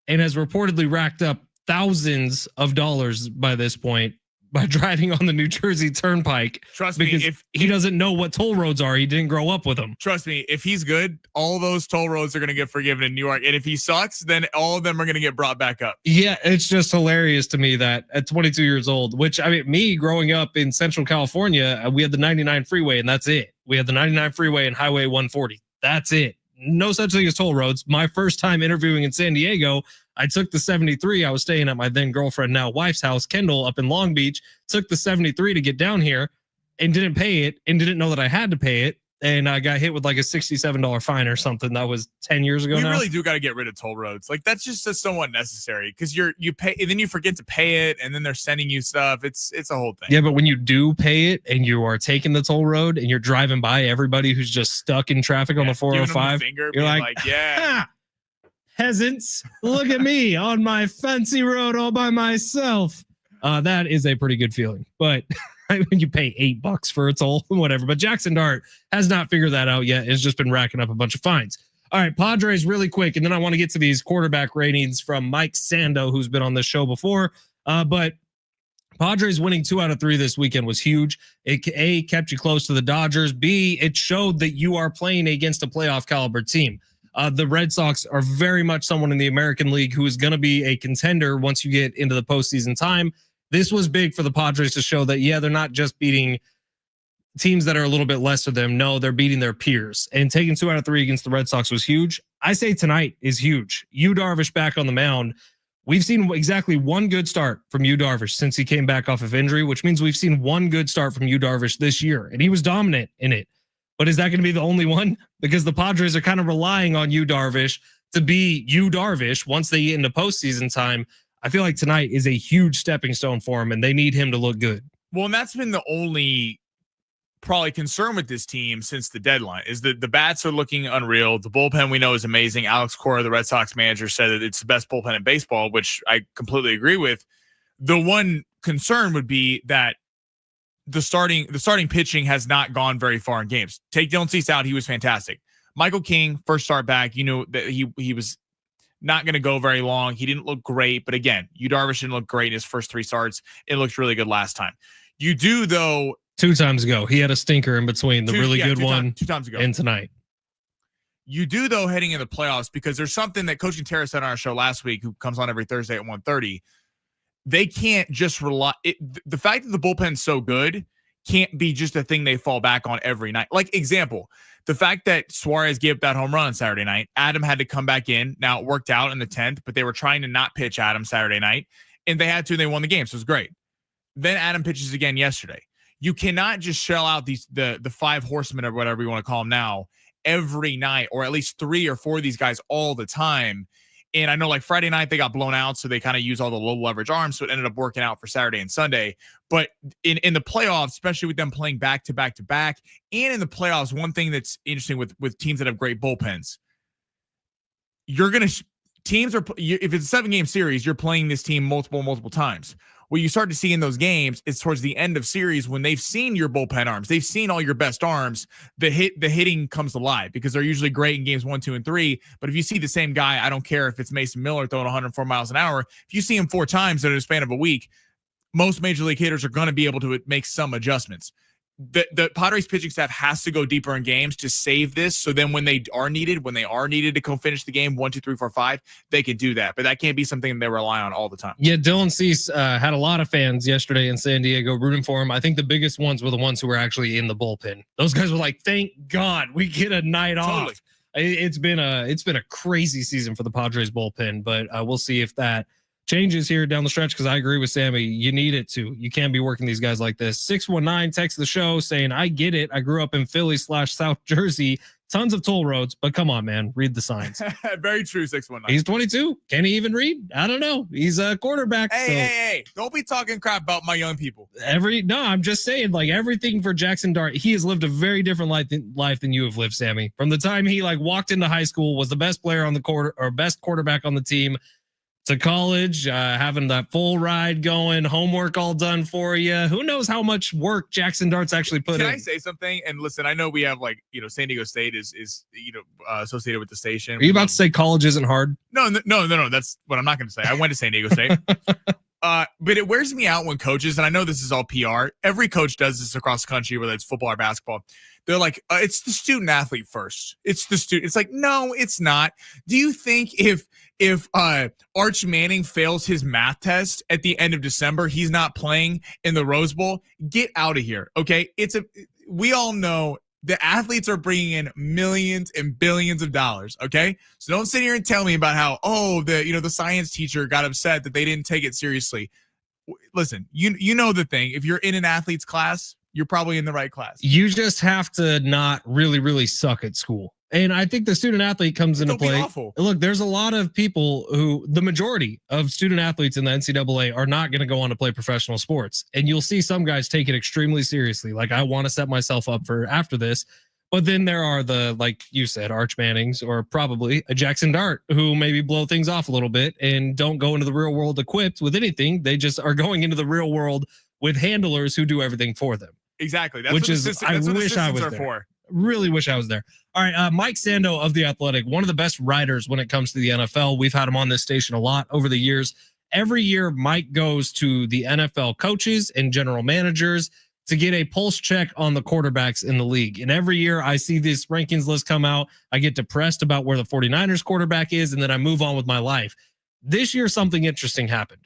and has reportedly racked up thousands of dollars by this point by driving on the New Jersey Turnpike. Trust me, if he doesn't know what toll roads are, he didn't grow up with them. Trust me, if he's good, all those toll roads are going to get forgiven in New York. And if he sucks, then all of them are going to get brought back up. Yeah, it's just hilarious to me that at 22 years old, which I mean, me growing up in Central California, we had the 99 freeway and that's it. We had the 99 freeway and Highway 140. That's it. No such thing as toll roads. My first time interviewing in San Diego, I took the 73. I was staying at my then girlfriend, now wife's house, Kendall, up in Long Beach. Took the 73 to get down here and didn't pay it and didn't know that I had to pay it. And I got hit with like a $67 fine or something. That was 10 years ago. We now. Really do got to get rid of toll roads. Like that's just somewhat necessary because you pay and then you forget to pay it and then they're sending you stuff. It's a whole thing. Yeah, but when you do pay it and you are taking the toll road and you're driving by everybody who's just stuck in traffic on the 405, you're like, yeah. Peasants, look at me on my fancy road all by myself. That is a pretty good feeling, but you pay $8 for a toll, whatever. But Jackson Dart has not figured that out yet. It's just been racking up a bunch of fines. All right, Padres really quick, and then I want to get to these quarterback ratings from Mike Sando, who's been on this show before. But Padres winning 2 out of 3 this weekend was huge. It A, kept you close to the Dodgers. B, it showed that you are playing against a playoff caliber team. The Red Sox are very much someone in the American League who is going to be a contender once you get into the postseason time. This was big for the Padres to show that, yeah, they're not just beating teams that are a little bit less than them. No, they're beating their peers. And taking 2 out of 3 against the Red Sox was huge. I say tonight is huge. Yu Darvish back on the mound. We've seen exactly one good start from Yu Darvish since he came back off of injury, which means we've seen one good start from Yu Darvish this year. And he was dominant in it. But is that going to be the only one? Because the Padres are kind of relying on Yu Darvish to be Yu Darvish once they get into postseason time. I feel like tonight is a huge stepping stone for him, and they need him to look good. Well, and that's been the only probably concern with this team since the deadline is that the bats are looking unreal. The bullpen we know is amazing. Alex Cora, the Red Sox manager, said that it's the best bullpen in baseball, which I completely agree with. The one concern would be that the starting pitching has not gone very far in games. Take Dylan Cease out, he was fantastic. Michael King, first start back, you know that he was not going to go very long. He didn't look great, but again, Yu Darvish didn't look great in his first 3 starts. It looked really good last time. You do though. 2 times ago, he had a stinker in between the really good one 2 times ago and tonight. You do though heading into the playoffs because there's something that Coach Quintero said on our show last week, who comes on every Thursday at 1:30. They can't just rely. The fact that the bullpen's so good can't be just a thing they fall back on every night. Like example, the fact that Suarez gave up that home run on Saturday night, Adam had to come back in. Now it worked out in the 10th, but they were trying to not pitch Adam Saturday night, and they had to, and they won the game, so it was great. Then Adam pitches again yesterday. You cannot just shell out the 5 horsemen or whatever you want to call them now every night, or at least 3 or 4 of these guys all the time, And I know like Friday night they got blown out, so they kind of use all the low leverage arms, so it ended up working out for Saturday and Sunday. But in the playoffs, especially with them playing back to back to back, and in the playoffs, one thing that's interesting with teams that have great bullpens, you're gonna teams are if it's a 7-game series, you're playing this team multiple times. What you start to see in those games is towards the end of series when they've seen your bullpen arms, they've seen all your best arms, the hitting comes alive because they're usually great in games 1, 2, and 3. But if you see the same guy, I don't care if it's Mason Miller throwing 104 miles an hour, if you see him 4 times in a span of a week, most major league hitters are going to be able to make some adjustments. The Padres pitching staff has to go deeper in games to save this. So then when they are needed to go finish the game 1, 2, 3, 4, 5, they can do that. But that can't be something they rely on all the time. Yeah, Dylan Cease had a lot of fans yesterday in San Diego rooting for him. I think the biggest ones were the ones who were actually in the bullpen. Those guys were like, "Thank God we get a night off." It's been a crazy season for the Padres bullpen, but we'll see if that changes here down the stretch, because I agree with Sammy. You need it to. You can't be working these guys like this. 619 text the show saying, "I get it. I grew up in Philly/South Jersey. Tons of toll roads, but come on, man. Read the signs." Very true, 619. He's 22. Can he even read? I don't know. He's a quarterback. Hey. Don't be talking crap about my young people. I'm just saying, like, everything for Jackson Dart, he has lived a very different life than you have lived, Sammy. From the time he walked into high school, was the best player on the court or best quarterback on the team, to college, having that full ride going, homework all done for you. Who knows how much work Jackson Dart's actually put in. Can I say something? And listen, I know we have San Diego State is associated with the station. Are you about to say college isn't hard? No. That's what I'm not going to say. I went to San Diego State. But it wears me out when coaches, and I know this is all PR, every coach does this across the country, whether it's football or basketball. They're like, it's the student athlete first. It's the student. It's like, no, it's not. Do you think if Arch Manning fails his math test at the end of December, he's not playing in the Rose Bowl? Get out of here. Okay. We all know the athletes are bringing in millions and billions of dollars. Okay. So don't sit here and tell me about how, the science teacher got upset that they didn't take it seriously. Listen, you know the thing. If you're in an athlete's class, you're probably in the right class. You just have to not really, really suck at school. And I think the student athlete comes into play. Look, there's a lot of people who, the majority of student athletes in the NCAA are not going to go on to play professional sports. And you'll see some guys take it extremely seriously. Like, I want to set myself up for after this. But then there are the, like you said, Arch Mannings, or probably a Jackson Dart, who maybe blow things off a little bit and don't go into the real world equipped with anything. They just are going into the real world with handlers who do everything for them. Exactly. I wish I was there. For. Really wish I was there. All right. Mike Sando of The Athletic, one of the best writers when it comes to the NFL. We've had him on this station a lot over the years. Every year, Mike goes to the NFL coaches and general managers to get a pulse check on the quarterbacks in the league. And every year I see this rankings list come out, I get depressed about where the 49ers quarterback is, and then I move on with my life. This year, something interesting happened.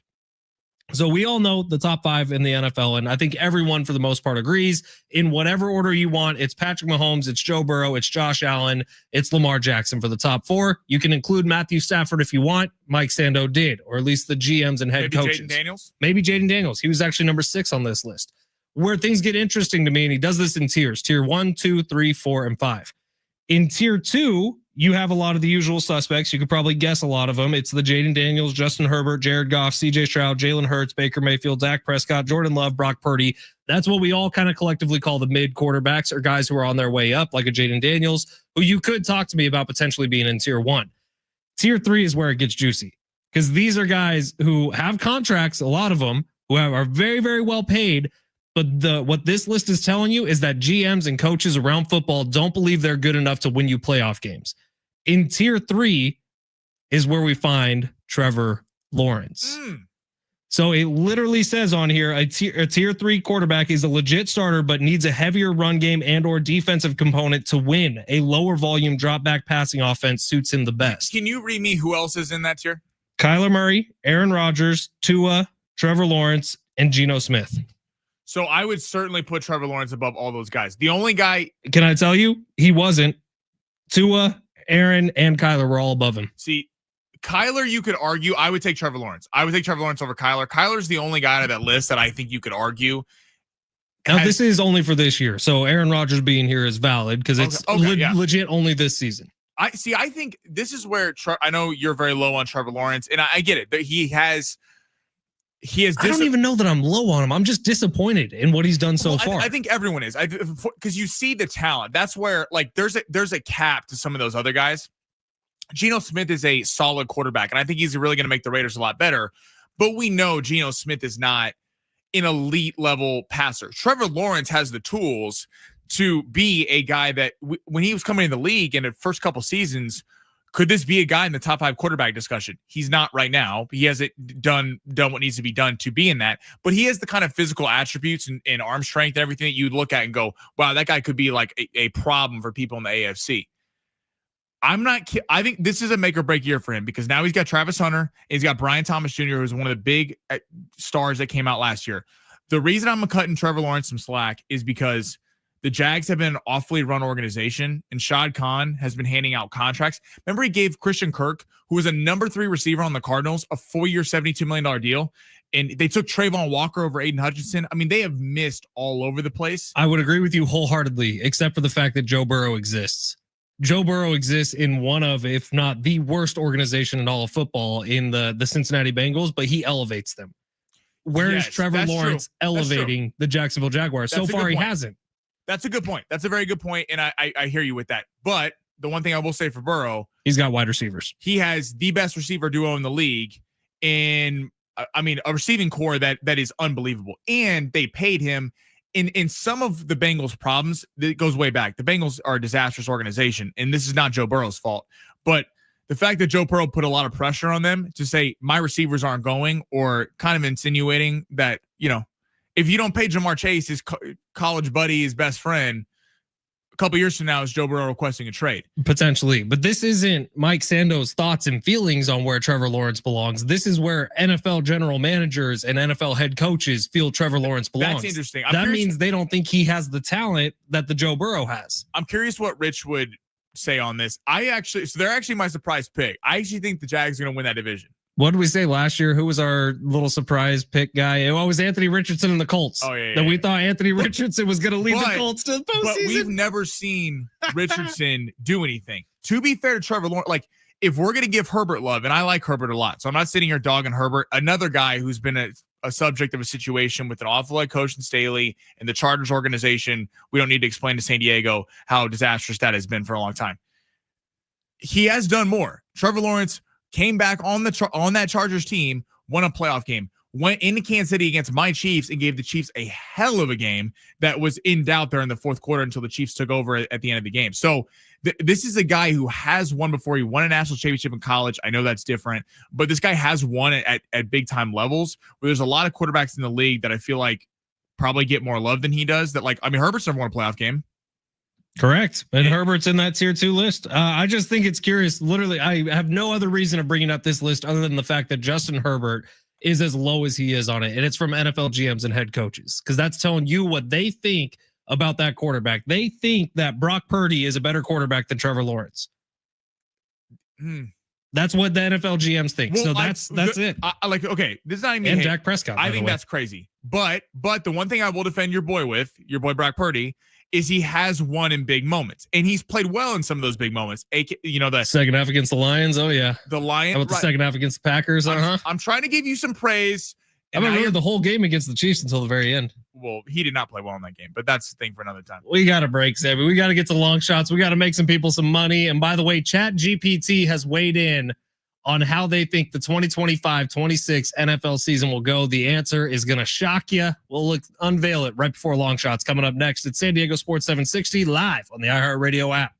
So we all know the top 5 in the NFL, and I think everyone for the most part agrees. In whatever order you want, it's Patrick Mahomes, it's Joe Burrow, it's Josh Allen, it's Lamar Jackson for the top 4. You can include Matthew Stafford if you want. Mike Sando did, or at least the GMs and head coaches. Maybe Jaden Daniels. He was actually number 6 on this list. Where things get interesting to me, and he does this in tiers, tier 1, 2, 3, 4, and 5. In tier 2, you have a lot of the usual suspects. You could probably guess a lot of them. It's the Jaden Daniels, Justin Herbert, Jared Goff, CJ Stroud, Jalen Hurts, Baker Mayfield, Dak Prescott, Jordan Love, Brock Purdy. That's what we all kind of collectively call the mid quarterbacks, or guys who are on their way up, like a Jaden Daniels, who you could talk to me about potentially being in tier 1. Tier 3 is where it gets juicy, because these are guys who have contracts, a lot of them, who are very, very well paid. But what this list is telling you is that GMs and coaches around football don't believe they're good enough to win you playoff games. In tier 3 is where we find Trevor Lawrence. So it literally says on here, a tier 3 quarterback is a legit starter, but needs a heavier run game and or defensive component to win. A lower volume drop back passing offense suits him the best. Can you read me who else is in that tier? Kyler Murray, Aaron Rodgers, Tua, Trevor Lawrence, and Geno Smith. So I would certainly put Trevor Lawrence above all those guys. The only guy... Can I tell you? He wasn't. Tua, Aaron, and Kyler were all above him. See, Kyler, you could argue. I would take Trevor Lawrence. I would take Trevor Lawrence over Kyler. Kyler's the only guy out of that list that I think you could argue. Now, this is only for this year. So Aaron Rodgers being here is valid because it's legit only this season. I think this is where I know you're very low on Trevor Lawrence, and I get it. That he has. I don't even know that I'm low on him. I'm just disappointed in what he's done so far. I think everyone is. Because you see the talent. That's where like there's a cap to some of those other guys. Geno Smith is a solid quarterback, and I think he's really going to make the Raiders a lot better. But we know Geno Smith is not an elite level passer. Trevor Lawrence has the tools to be a guy that when he was coming in the league in the first couple seasons, could this be a guy in the top 5 quarterback discussion? He's not right now. He hasn't done what needs to be done to be in that, but he has the kind of physical attributes and arm strength and everything that you'd look at and go, wow, that guy could be like a problem for people in the AFC. I think this is a make or break year for him because now he's got Travis Hunter and he's got Brian Thomas Jr., who's one of the big stars that came out last year. The reason I'm cutting Trevor Lawrence some slack is because the Jags have been an awfully run organization, and Shad Khan has been handing out contracts. Remember, he gave Christian Kirk, who was a number 3 receiver on the Cardinals, a 4-year, $72 million deal, and they took Trayvon Walker over Aiden Hutchinson. I mean, they have missed all over the place. I would agree with you wholeheartedly, except for the fact that Joe Burrow exists. Joe Burrow exists in one of, if not the worst organization in all of football in the Cincinnati Bengals, but he elevates them. Where is Trevor Lawrence elevating the Jacksonville Jaguars? So far, he hasn't. That's a good point. That's a very good point, and I hear you with that. But the one thing I will say for Burrow, he's got wide receivers. He has the best receiver duo in the league, and I mean a receiving core that is unbelievable. And they paid him in some of the Bengals' problems. It goes way back. The Bengals are a disastrous organization, and this is not Joe Burrow's fault. But the fact that Joe Burrow put a lot of pressure on them to say my receivers aren't going, or kind of insinuating that if you don't pay Jamar Chase, his college buddy, his best friend, a couple years from now is Joe Burrow requesting a trade. Potentially. But this isn't Mike Sando's thoughts and feelings on where Trevor Lawrence belongs. This is where NFL general managers and NFL head coaches feel Trevor Lawrence belongs. That's interesting. That means they don't think he has the talent that the Joe Burrow has. I'm curious what Rich would say on this. So they're actually my surprise pick. I actually think the Jags are going to win that division. What did we say last year? Who was our little surprise pick guy? It was Anthony Richardson and the Colts. Oh, yeah. We thought Anthony Richardson was going to lead the Colts to the postseason. But we've never seen Richardson do anything. To be fair to Trevor Lawrence, like if we're going to give Herbert love, and I like Herbert a lot, so I'm not sitting here dogging Herbert. Another guy who's been a subject of a situation with an awful head coach in Staley and the Chargers organization. We don't need to explain to San Diego how disastrous that has been for a long time. He has done more. Trevor Lawrence came back on that Chargers team, won a playoff game, went into Kansas City against my Chiefs and gave the Chiefs a hell of a game that was in doubt there in the fourth quarter until the Chiefs took over at the end of the game. So this is a guy who has won before. He won a national championship in college. I know that's different, but this guy has won at big time levels where there's a lot of quarterbacks in the league that I feel like probably get more love than he does. Herbert's never won a playoff game. Correct. And Herbert's in that tier 2 list. I just think it's curious. Literally, I have no other reason of bringing up this list other than the fact that Justin Herbert is as low as he is on it. And it's from NFL GMs and head coaches, because that's telling you what they think about that quarterback. They think that Brock Purdy is a better quarterback than Trevor Lawrence. That's what the NFL GMs think. Well, so that's it. Okay, this is not even and Dak Prescott. I think that's crazy. But the one thing I will defend your boy Brock Purdy, is he has won in big moments, and he's played well in some of those big moments. The second half against the Lions. Oh yeah, the Lions. How about the second half against the Packers? I'm trying to give you some praise. I remember the whole game against the Chiefs until the very end. Well, he did not play well in that game, but that's the thing for another time. We got to break, Sammy. We got to get to long shots. We got to make some people some money. And by the way, ChatGPT has weighed in on how they think the 2025-26 NFL season will go. The answer is going to shock you. We'll unveil it right before long shots coming up next. It's San Diego Sports 760 live on the iHeartRadio app.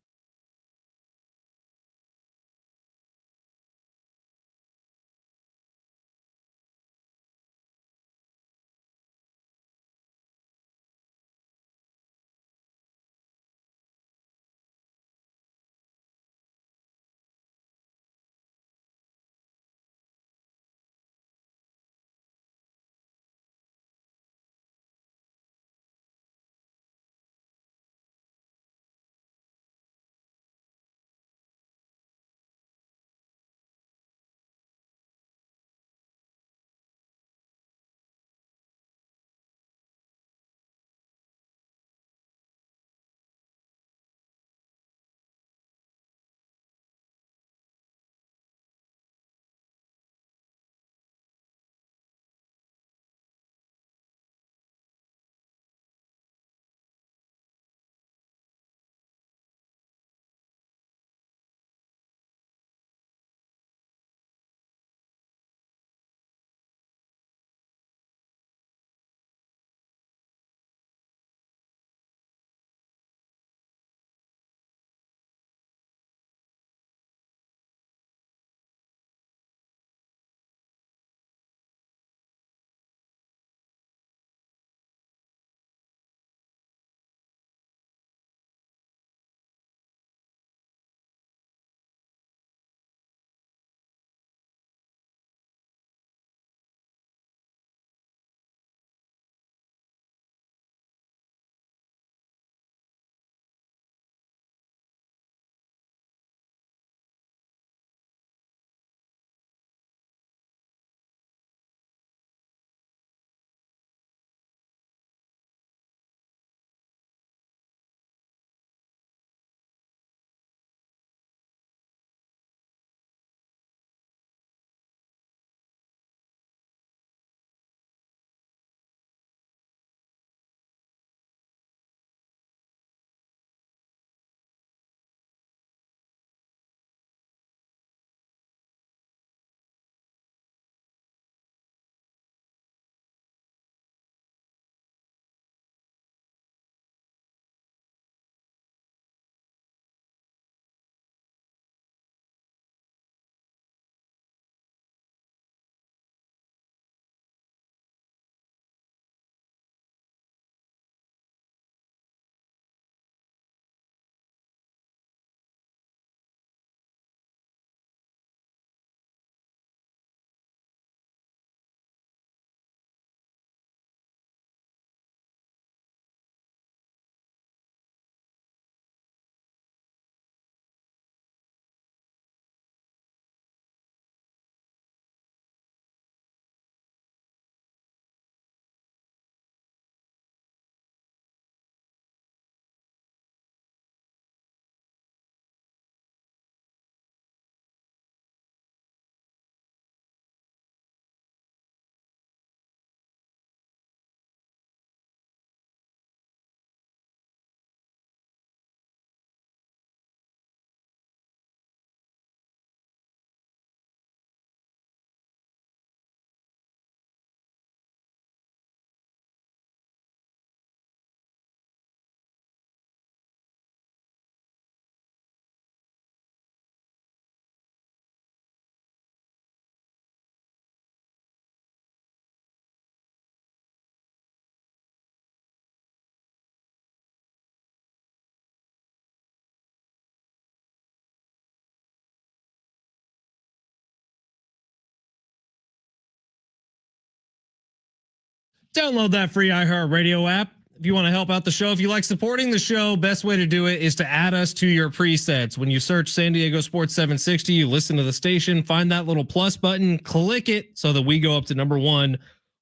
Download that free iHeartRadio app. If you want to help out the show, if you like supporting the show, best way to do it is to add us to your presets. When you search San Diego Sports 760, you listen to the station, find that little plus button, click it so that we go up to number 1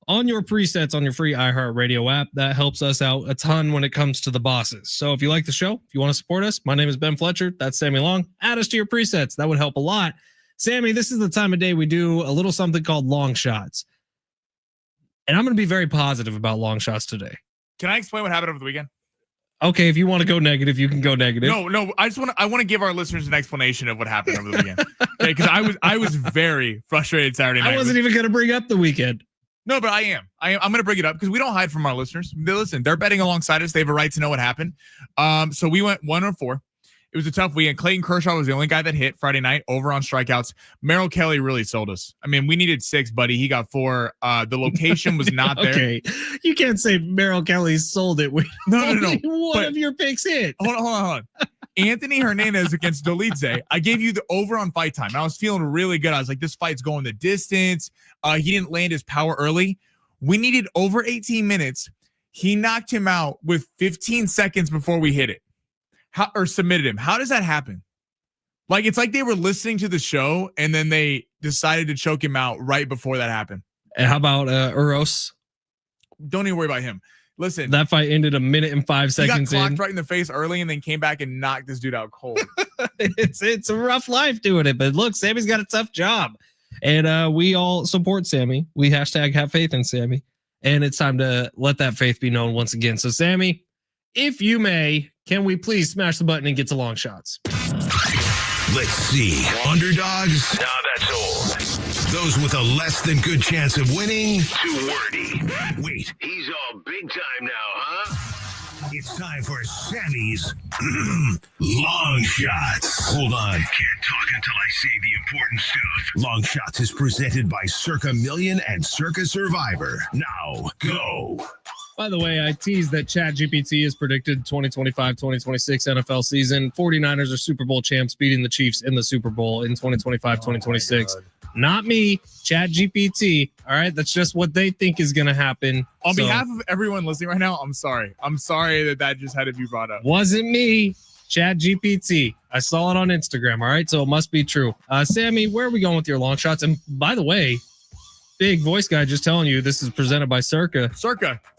on your presets on your free iHeartRadio app. That helps us out a ton when it comes to the bosses. So if you like the show, if you want to support us, my name is Ben Fletcher. That's Sammy Long. Add us to your presets. That would help a lot. Sammy, this is the time of day we do a little something called long shots. And I'm going to be very positive about long shots today. Can I explain what happened over the weekend? Okay, if you want to go negative, you can go negative. No. I want to give our listeners an explanation of what happened over the weekend. Okay, because I was very frustrated Saturday night. I wasn't even going to bring up the weekend. No, but I am. I'm going to bring it up because we don't hide from our listeners. They're betting alongside us. They have a right to know what happened. So we went 1-4. It was a tough weekend. Clayton Kershaw was the only guy that hit Friday night over on strikeouts. Merrill Kelly really sold us. I mean, we needed 6, buddy. He got 4. The location was not there. Okay, you can't say Merrill Kelly sold it. No. One of your picks hit. Hold on. Anthony Hernandez against Dolidze. I gave you the over on fight time. I was feeling really good. I was like, this fight's going the distance. He didn't land his power early. We needed over 18 minutes. He knocked him out with 15 seconds before we hit it. Or submitted him. How does that happen? Like, it's like they were listening to the show and then they decided to choke him out right before that happened. And how about Uros? Don't even worry about him. Listen, that fight ended 1 minute and 5 seconds. He got clocked right in the face early and then came back and knocked this dude out cold. It's a rough life doing it, but look, Sammy's got a tough job, and we all support Sammy. We hashtag have faith in Sammy, and it's time to let that faith be known once again. So, Sammy, if you may, can we please smash the button and get to long shots? Let's see. Underdogs? Nah, that's old. Those with a less than good chance of winning? Too wordy. Wait, he's all big time now, huh? It's time for Sammy's Long Shots. Hold on. Can't talk until I say the important stuff. Long Shots is presented by Circa Million and Circa Survivor. Now, go. By the way, I teased that ChatGPT has predicted 2025-2026 NFL season. 49ers are Super Bowl champs, beating the Chiefs in the Super Bowl in 2025-2026. Not me, ChatGPT. All right, that's just what they think is going to happen. On behalf of everyone listening right now, I'm sorry. I'm sorry that just had to be brought up. Wasn't me, ChatGPT. I saw it on Instagram. All right, so it must be true. Sammy, where are we going with your long shots? And by the way, big voice guy just telling you this is presented by Circa.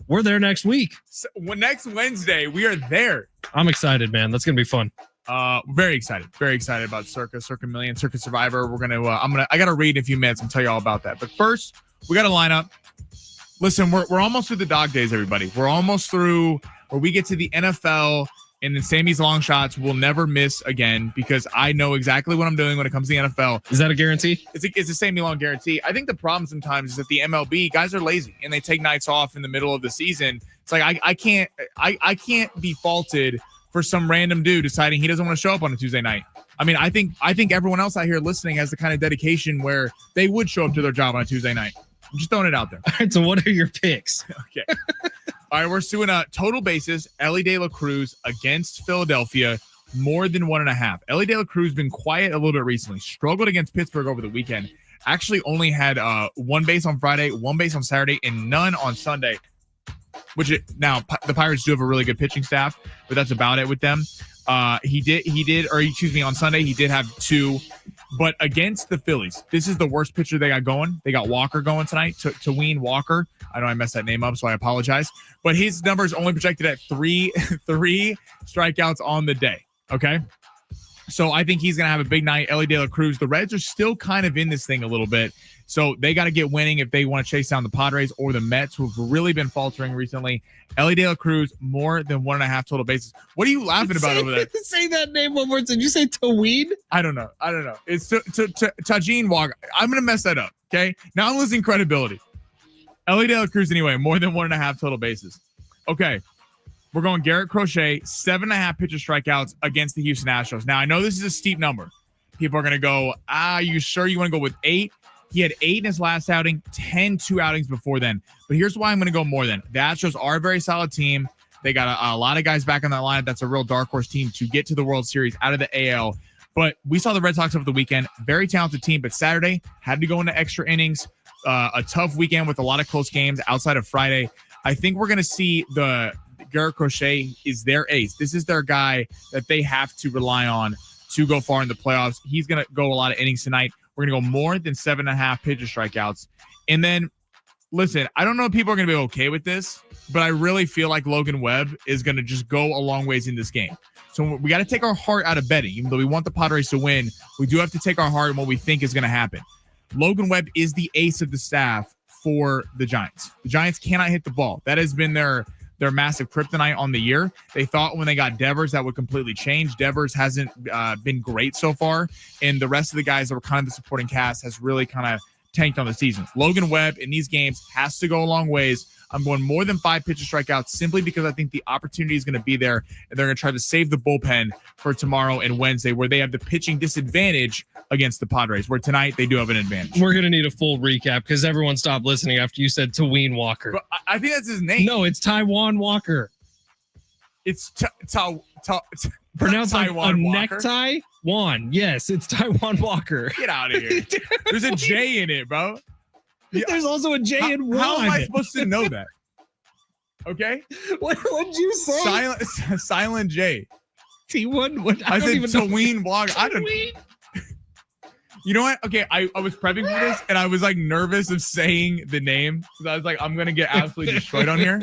We're there next week. So, next Wednesday, we are there. I'm excited, man. That's going to be fun. Very excited about Circa Million, Circa Survivor. We're gonna I gotta read in a few minutes and tell you all about that. But first, we gotta line up. Listen, we're almost through the dog days, everybody. We're almost through where we get to the NFL, and then Sammy's long shots will never miss again because I know exactly what I'm doing when it comes to the NFL. Is that a guarantee? It's a Sammy Long guarantee. I think the problem sometimes is that the MLB guys are lazy and they take nights off in the middle of the season. It's like I can't be faulted for some random dude deciding he doesn't want to show up on a Tuesday night. I mean, I think everyone else out here listening has the kind of dedication where they would show up to their job on a Tuesday night. I'm just throwing it out there. All right, so what are your picks? Okay. All right, we're doing a total basis. Ellie De La Cruz against Philadelphia, more than 1.5. Ellie De La Cruz been quiet a little bit recently. Struggled against Pittsburgh over the weekend. Actually only had 1 base on Friday, 1 base on Saturday, and none on Sunday. Now the Pirates do have a really good pitching staff, but that's about it with them. On Sunday he did have 2, but against the Phillies, this is the worst pitcher they got going. They got Walker going tonight, Taween Walker. I know I messed that name up, so I apologize. But his number is only projected at 3 strikeouts on the day. Okay. So I think he's going to have a big night. Ellie De La Cruz, the Reds are still kind of in this thing a little bit. So they got to get winning if they want to chase down the Padres or the Mets, who've really been faltering recently. Ellie De La Cruz, more than 1.5 total bases. What are you laughing about over there? Say that name one more time. Did you say Taween? I don't know. It's Tajin Walker. I'm going to mess that up. Okay. Now I'm losing credibility. Ellie De La Cruz, anyway, more than 1.5 total bases. Okay. We're going Garrett Crochet, 7.5 pitcher strikeouts against the Houston Astros. Now, I know this is a steep number. People are going to go, you sure you want to go with 8? He had 8 in his last outing, 10 2 outings before then. But here's why I'm going to go more than. The Astros are a very solid team. They got a lot of guys back on that lineup. That's a real dark horse team to get to the World Series out of the AL. But we saw the Red Sox over the weekend. Very talented team, but Saturday had to go into extra innings. a tough weekend with a lot of close games outside of Friday. I think we're going to see the Garrett Crochet is their ace. This is their guy that they have to rely on to go far in the playoffs. He's going to go a lot of innings tonight. We're going to go more than 7.5 pitcher strikeouts. And then, listen, I don't know if people are going to be okay with this, but I really feel like Logan Webb is going to just go a long ways in this game. So we got to take our heart out of betting. Even though we want the Padres to win, we do have to take our heart in what we think is going to happen. Logan Webb is the ace of the staff for the Giants. The Giants cannot hit the ball. That has been their massive kryptonite on the year. They thought when they got Devers that would completely change. Devers hasn't been great so far, and the rest of the guys that were kind of the supporting cast has really kind of tanked on the season. Logan Webb in these games has to go a long ways. I'm going more than 5 pitcher strikeouts simply because I think the opportunity is going to be there, and they're going to try to save the bullpen for tomorrow and Wednesday, where they have the pitching disadvantage against the Padres, where tonight they do have an advantage. We're going to need a full recap because everyone stopped listening after you said Taween Walker. But I think that's his name. No, it's Taiwan Walker. It's pronounced like a Walker. necktie. Juan. Yes, it's Taiwan Walker. Get out of here. There's a J in it, bro. There's also a J in Juan. How am I supposed to know that? Okay. What'd you say? Silent J. T1. What? I said even Taween Walker. I don't. You know what? Okay, I was prepping for this, and I was like nervous of saying the name because I was like, I'm gonna get absolutely destroyed on here.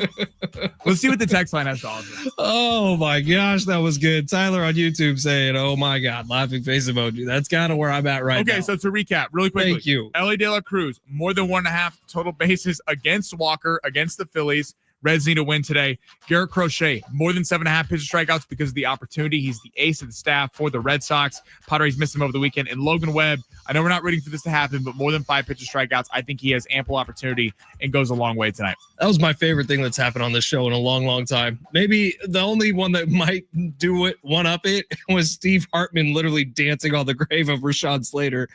Let's see what the text line has to offer. Oh my gosh, that was good. Tyler on YouTube saying, "Oh my God, laughing face emoji." That's kind of where I'm at right now. Okay, so to recap, really quickly. Thank you. Ellie De La Cruz, more than 1.5 total bases against Walker against the Phillies. Reds need to win today. Garrett Crochet, more than 7.5 pitcher strikeouts because of the opportunity. He's the ace of the staff for the Red Sox. Padres missed him over the weekend. And Logan Webb, I know we're not rooting for this to happen, but more than 5 pitcher strikeouts, I think he has ample opportunity and goes a long way tonight. That was my favorite thing that's happened on this show in a long, long time. Maybe the only one that might do it, one up it, was Steve Hartman literally dancing on the grave of Rashawn Slater.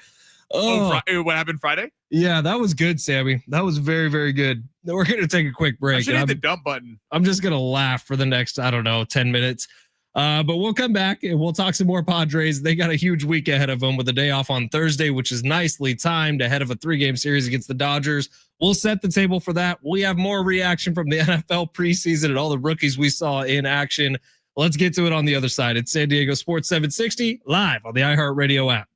Oh, what happened Friday? Yeah, that was good, Sammy. That was very, very good. We're going to take a quick break. I should hit the dump button. I'm just going to laugh for the next, 10 minutes. But we'll come back and we'll talk some more Padres. They got a huge week ahead of them with a day off on Thursday, which is nicely timed ahead of a 3-game series against the Dodgers. We'll set the table for that. We have more reaction from the NFL preseason and all the rookies we saw in action. Let's get to it on the other side. It's San Diego Sports 760 live on the iHeartRadio app.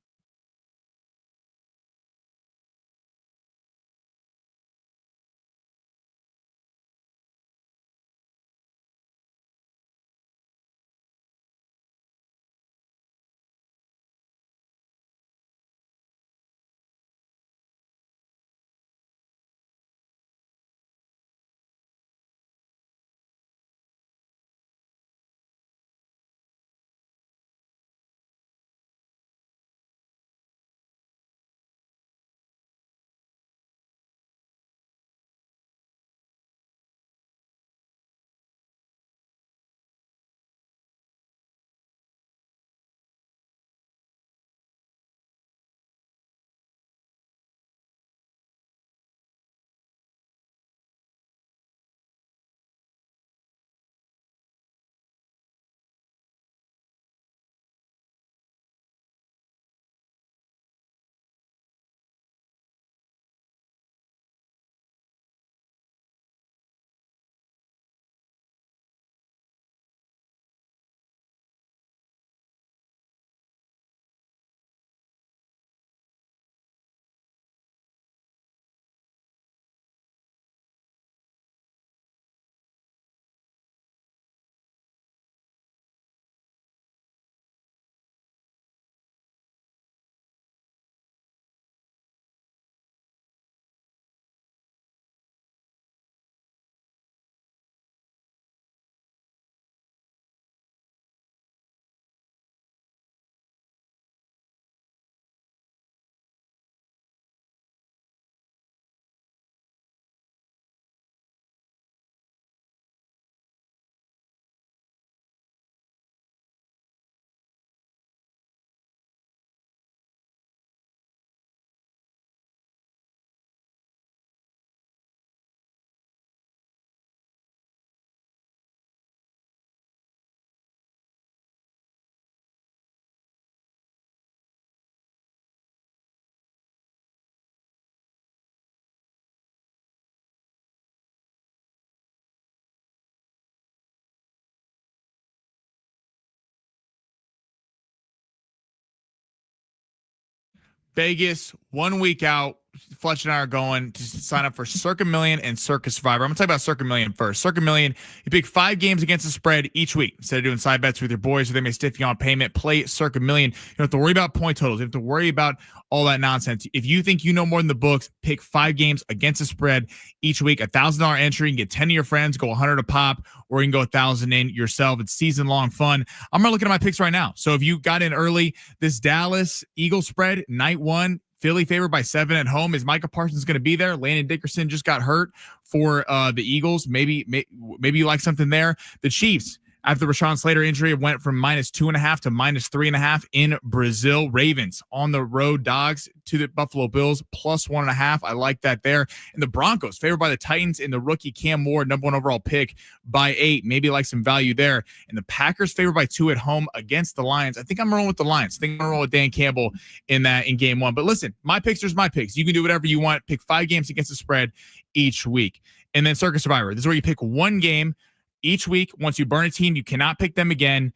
Vegas, 1 week out. Fletch and I are going to sign up for Circa Million and Circa Survivor. I'm going to talk about Circa Million first. Circa Million, you pick 5 games against the spread each week. Instead of doing side bets with your boys where they may stiff you on payment, play Circa Million. You don't have to worry about point totals. You don't have to worry about all that nonsense. If you think you know more than the books, pick 5 games against the spread each week. $1,000 entry. You can get 10 of your friends, go 100 a pop, or you can go 1,000 in yourself. It's season-long fun. I'm looking at my picks right now. So if you got in early, this Dallas Eagles spread, night 1, Philly favored by 7 at home. Is Micah Parsons going to be there? Landon Dickerson just got hurt for the Eagles. Maybe you like something there. The Chiefs, after the Rashawn Slater injury, went from -2.5 to -3.5 in Brazil. Ravens on the road, dogs to the Buffalo Bills, +1.5. I like that there. And the Broncos favored by the Titans in the rookie Cam Moore, number 1 overall pick, by 8. Maybe like some value there. And the Packers favored by 2 at home against the Lions. I think I'm rolling with the Lions. I think I'm going to roll with Dan Campbell in game 1. But listen, my picks are my picks. You can do whatever you want. Pick 5 games against the spread each week. And then Circa Survivor. This is where you pick 1 game each week. Once you burn a team, you cannot pick them again.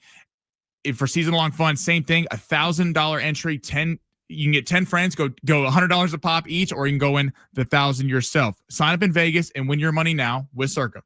For season-long fun, same thing. $1,000 entry. 10. You can get 10 friends. Go $100 a pop each, or you can go in the 1,000 yourself. Sign up in Vegas and win your money now with Circa.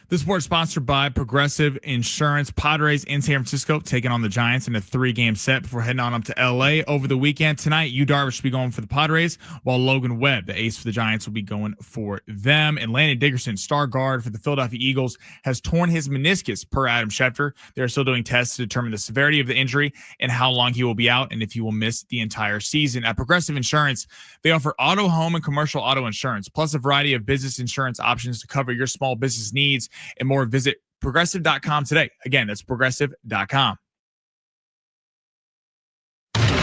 This sport is sponsored by Progressive Insurance. Padres in San Francisco taking on the Giants in a 3-game set before heading on up to L.A. over the weekend. Tonight, Yu Darvish will be going for the Padres, while Logan Webb, the ace for the Giants, will be going for them. And Landon Dickerson, star guard for the Philadelphia Eagles, has torn his meniscus, per Adam Schefter. They're still doing tests to determine the severity of the injury and how long he will be out and if he will miss the entire season. At Progressive Insurance, they offer auto, home, and commercial auto insurance, plus a variety of business insurance options to cover your small business needs and more. Visit progressive.com today. Again, that's progressive.com. Welcome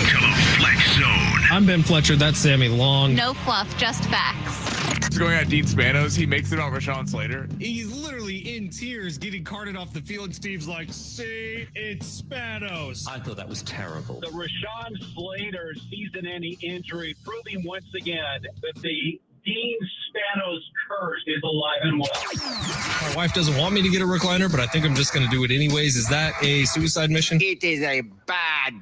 to the Fletch Zone. I'm Ben Fletcher. That's Sammy Long. No fluff, just facts. He's going at Dean Spanos. He makes it on Rashawn Slater. He's literally in tears getting carted off the field. Steve's like, "Say it's Spanos." I thought that was terrible. The Rashawn Slater season-ending injury proving once again that the Dean Spanos curse is alive and well. My wife doesn't want me to get a recliner, but I think I'm just going to do it anyways. Is that a suicide mission? It is a bad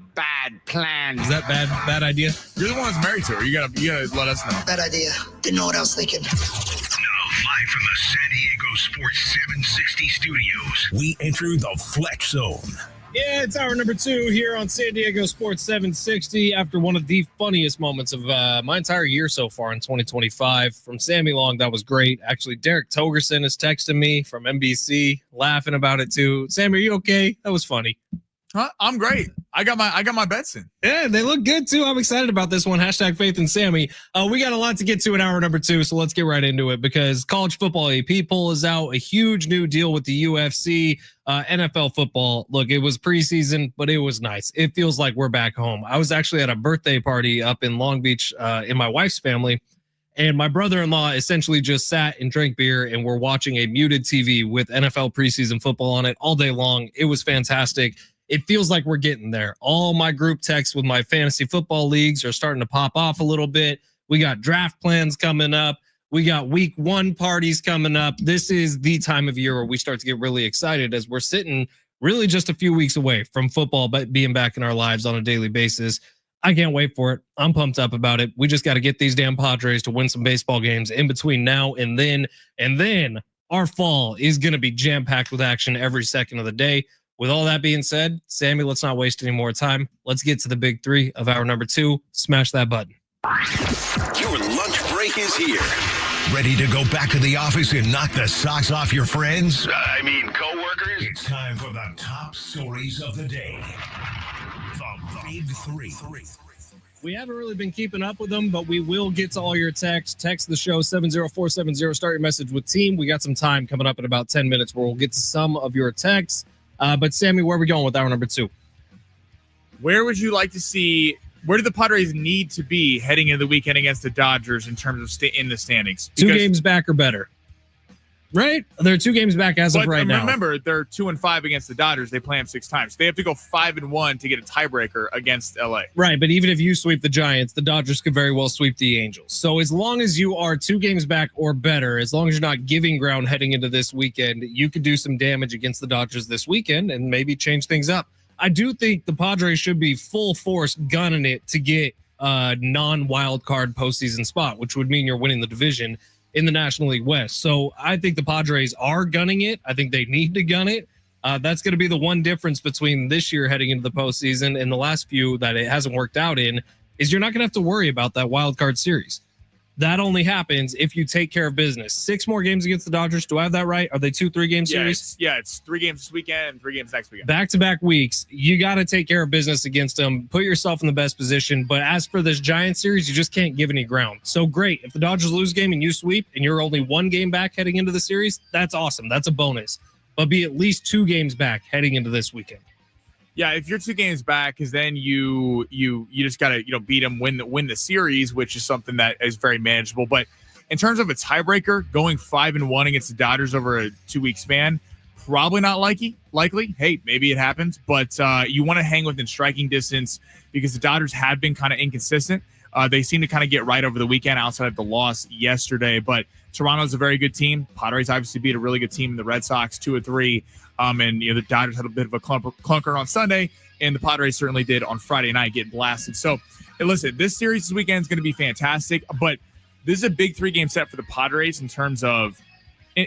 plan. Is that bad idea? You're the one that's married to her. You gotta let us know. Bad idea. Didn't know what I was thinking. Now, live from the San Diego Sports 760 studios, we enter the Fletch Zone. Yeah, it's hour number 2 here on San Diego Sports 760 after one of the funniest moments of my entire year so far in 2025. From Sammy Long, that was great. Actually, Derek Togerson is texting me from NBC, laughing about it too. Sammy, are you okay? That was funny. I'm great. I got my bets in. Yeah, they look good too. I'm excited about this one. Hashtag Faith and Sammy. We got a lot to get to in hour number 2, so let's get right into it because college football AP poll is out. A huge new deal with the UFC, NFL football. Look, it was preseason, but it was nice. It feels like we're back home. I was actually at a birthday party up in Long Beach in my wife's family. And my brother-in-law essentially just sat and drank beer and we're watching a muted TV with NFL preseason football on it all day long. It was fantastic. It feels like we're getting there. All my group texts with my fantasy football leagues are starting to pop off a little bit. We got draft plans coming up. We got week 1 parties coming up. This is the time of year where we start to get really excited as we're sitting really just a few weeks away from football being back in our lives on a daily basis. I can't wait for it. I'm pumped up about it. We just got to get these damn Padres to win some baseball games in between now and then. And then our fall is going to be jam-packed with action every second of the day. With all that being said, Sammy, let's not waste any more time. Let's get to the big 3 of hour number 2. Smash that button. Your lunch break is here. Ready to go back to the office and knock the socks off your friends? Coworkers? It's time for the top stories of the day. The big 3. We haven't really been keeping up with them, but we will get to all your texts. Text the show 70470. Start your message with team. We got some time coming up in about 10 minutes where we'll get to some of your texts. But Sammy, where are we going with hour number 2? Where would you like to see? Where do the Padres need to be heading into the weekend against the Dodgers in terms of in the standings? Because 2 games back or better, right? They're 2 games back as of right now. Remember, they're 2-5 against the Dodgers. They play them 6 times. They have to go 5-1 to get a tiebreaker against LA. Right, but even if you sweep the Giants, the Dodgers could very well sweep the Angels. So as long as you are 2 games back or better, as long as you're not giving ground heading into this weekend, you could do some damage against the Dodgers this weekend and maybe change things up. I do think the Padres should be full force gunning it to get a non-wild card postseason spot, which would mean you're winning the division in the National League West. So I think the Padres are gunning it. I think they need to gun it. That's going to be the one difference between this year heading into the postseason and the last few that it hasn't worked out in is you're not going to have to worry about that wild card series. That only happens if you take care of business. 6 more games against the Dodgers. Do I have that right? Are they 2 3-game series? It's 3 games this weekend and 3 games next weekend. Back-to-back weeks. You got to take care of business against them. Put yourself in the best position. But as for this Giants series, you just can't give any ground. So great. If the Dodgers lose a game and you sweep and you're only 1 game back heading into the series, that's awesome. That's a bonus. But be at least 2 games back heading into this weekend. Yeah, if you're 2 games back, because then you just gotta beat them, win the series, which is something that is very manageable. But in terms of a tiebreaker, going 5-1 against the Dodgers over a 2-week span, probably not likely. Hey, maybe it happens, but you want to hang within striking distance because the Dodgers have been kind of inconsistent. They seem to kind of get right over the weekend outside of the loss yesterday, but Toronto's a very good team. Padres obviously beat a really good team in the Red Sox 2-3. And the Dodgers had a bit of a clunker on Sunday, and the Padres certainly did on Friday night, get blasted. So, listen, this series this weekend is going to be fantastic, but this is a big 3-game set for the Padres in terms of,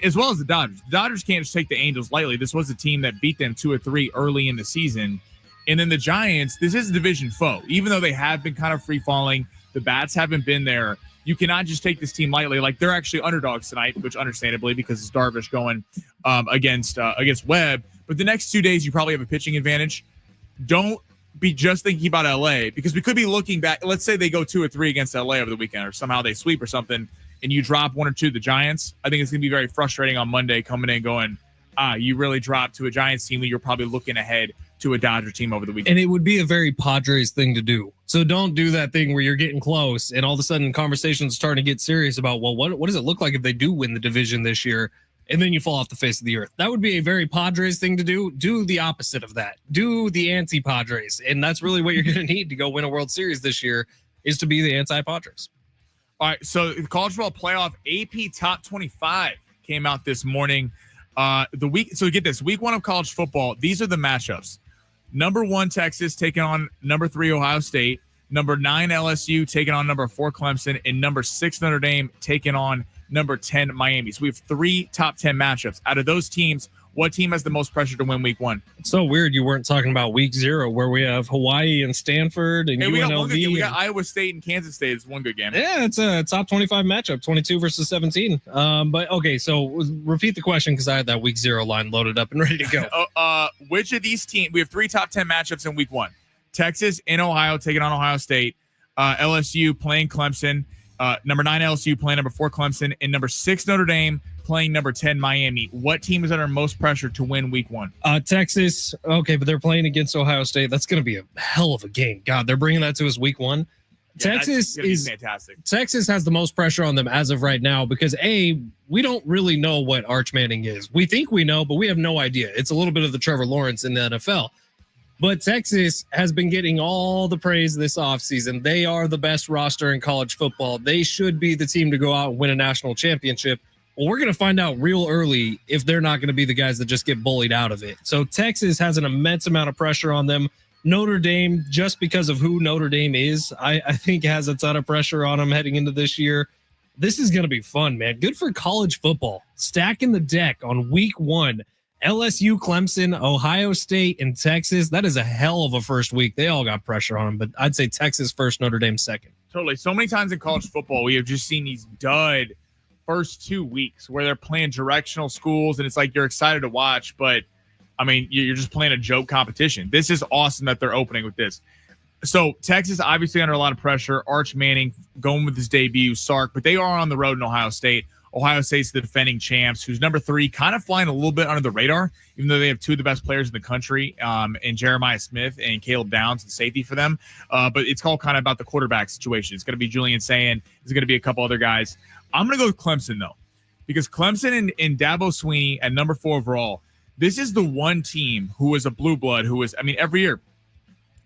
as well as the Dodgers. The Dodgers can't just take the Angels lightly. This was a team that beat them 2-3 early in the season. And then the Giants, this is a division foe. Even though they have been kind of free-falling, the bats haven't been there. You cannot just take this team lightly. Like, they're actually underdogs tonight, which understandably because it's Darvish going against Webb. But the next 2 days, you probably have a pitching advantage. Don't be just thinking about LA because we could be looking back. Let's say they go 2-3 against LA over the weekend, or somehow they sweep or something, and you drop 1 or 2 to the Giants. I think it's going to be very frustrating on Monday coming in going, you really dropped to a Giants team that you're probably looking ahead to a Dodger team over the weekend. And it would be a very Padres thing to do. So don't do that thing where you're getting close and all of a sudden conversations are starting to get serious about, well, what does it look like if they do win the division this year? And then you fall off the face of the earth. That would be a very Padres thing to do. Do the opposite of that. Do the anti-Padres. And that's really what you're going to need to go win a World Series this year is to be the anti-Padres. All right, so the college football playoff AP Top 25 came out this morning. So get this, week 1 of college football, these are the matchups. Number 1, Texas taking on number 3, Ohio State. Number 9, LSU taking on number 4, Clemson. And number 6, Notre Dame taking on number 10, Miami. So we have 3 top 10 matchups. Out of those teams, What team has the most pressure to win week 1? It's so weird you weren't talking about week 0 where we have Hawaii and Stanford and Hey, we got one good game. UNLV. We got Iowa State and Kansas State. It's one good game. Yeah, it's a top 25 matchup, 22 versus 17. But okay, so repeat the question because I had that week 0 line loaded up and ready to go. Which of these teams? We have 3 top 10 matchups in week 1. Texas in Ohio taking on Ohio State. LSU playing Clemson. Number 9 LSU playing number 4 Clemson, and number 6 Notre Dame playing number 10 Miami. What team is under most pressure to win week 1? Texas. Okay, but they're playing against Ohio State. That's going to be a hell of a game. God, they're bringing that to us week 1. Yeah, Texas is fantastic. Texas has the most pressure on them as of right now because we don't really know what Arch Manning is. We think we know, but we have no idea. It's a little bit of the Trevor Lawrence in the NFL. But Texas has been getting all the praise this offseason. They are the best roster in college football. They should be the team to go out and win a national championship. Well, we're going to find out real early if they're not going to be the guys that just get bullied out of it. So Texas has an immense amount of pressure on them. Notre Dame, just because of who Notre Dame is, I think has a ton of pressure on them heading into this year. This is going to be fun, man. Good for college football. Stacking the deck on week 1. LSU, Clemson, Ohio State, and Texas. That is a hell of a first week. They all got pressure on them, but I'd say Texas first, Notre Dame second. Totally. So many times in college football, we have just seen these dud first 2 weeks where they're playing directional schools, and it's like you're excited to watch, but I mean, you're just playing a joke competition. This is awesome that they're opening with this. So Texas obviously under a lot of pressure. Arch Manning going with his debut, Sark, but they are on the road in Ohio State. Ohio State's the defending champs, who's number 3, kind of flying a little bit under the radar, even though they have 2 of the best players in the country, in Jeremiah Smith and Caleb Downs, and safety for them. But it's all kind of about the quarterback situation. It's going to be Julian Sayin. There's going to be a couple other guys. I'm going to go with Clemson, though, because Clemson and Dabo Swinney at number 4 overall, this is the one team who is a blue blood, who is, I mean, every year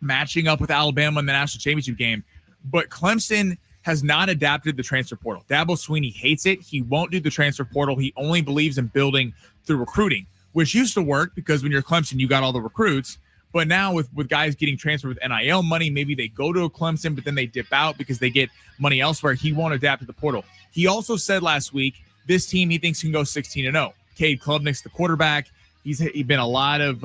matching up with Alabama in the national championship game. But Clemson has not adapted the transfer portal. Dabo Swinney hates it. He won't do the transfer portal. He only believes in building through recruiting, which used to work because when you're Clemson, you got all the recruits. But now with guys getting transferred with NIL money, maybe they go to a Clemson, but then they dip out because they get money elsewhere. He won't adapt to the portal. He also said last week, this team he thinks can go 16-0. Cade Klubnik's the quarterback. He's been a lot of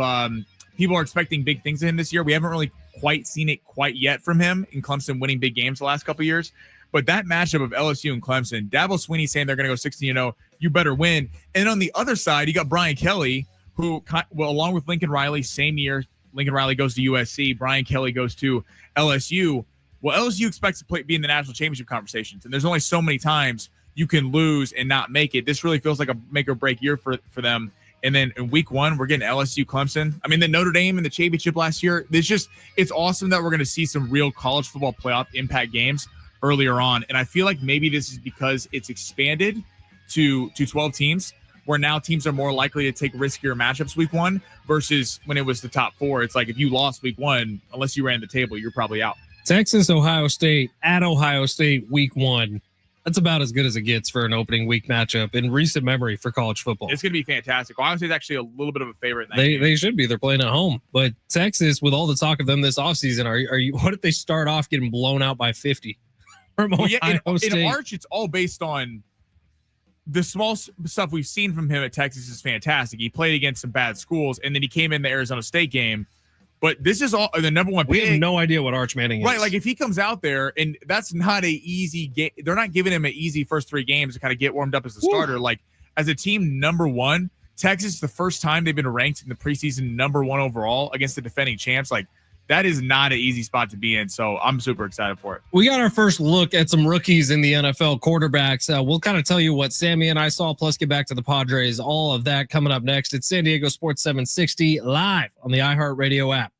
people are expecting big things of him this year. We haven't really quite seen it quite yet from him in Clemson winning big games the last couple of years. But that matchup of LSU and Clemson, Dabo Swinney saying they're going to go 16-0, you better win. And on the other side, you got Brian Kelly, who, well, along with Lincoln Riley, same year, Lincoln Riley goes to USC, Brian Kelly goes to LSU. Well, LSU expects to be in the national championship conversations, and there's only so many times you can lose and not make it. This really feels like a make or break year for them. And then in week 1, we're getting LSU, Clemson. I mean, the Notre Dame in the championship last year. It's awesome that we're going to see some real college football playoff impact games earlier on. And I feel like maybe this is because it's expanded to 12 teams, where now teams are more likely to take riskier matchups week 1 versus when it was the top 4. It's like if you lost week 1, unless you ran the table, you're probably out. Texas, Ohio State at Ohio State week 1. That's about as good as it gets for an opening week matchup in recent memory for college football. It's going to be fantastic. Ohio State's actually a little bit of a favorite in that game. They should be. They're playing at home. But Texas, with all the talk of them this offseason, are you? What if they start off getting blown out by 50? From Ohio State? In Arch, it's all based on the small stuff we've seen from him at Texas is fantastic. He played against some bad schools, and then he came in the Arizona State game. But this is all the number one pick. We have no idea what Arch Manning is. Right, like if he comes out there, and that's not a easy game. They're not giving him an easy first 3 games to kind of get warmed up as a starter. Like as a team number 1, Texas is the first time they've been ranked in the preseason number 1 overall against the defending champs. Like that is not an easy spot to be in. So I'm super excited for it. We got our first look at some rookies in the NFL quarterbacks. We'll kind of tell you what Sammy and I saw, plus get back to the Padres. All of that coming up next. It's San Diego Sports 760 live on the iHeartRadio app.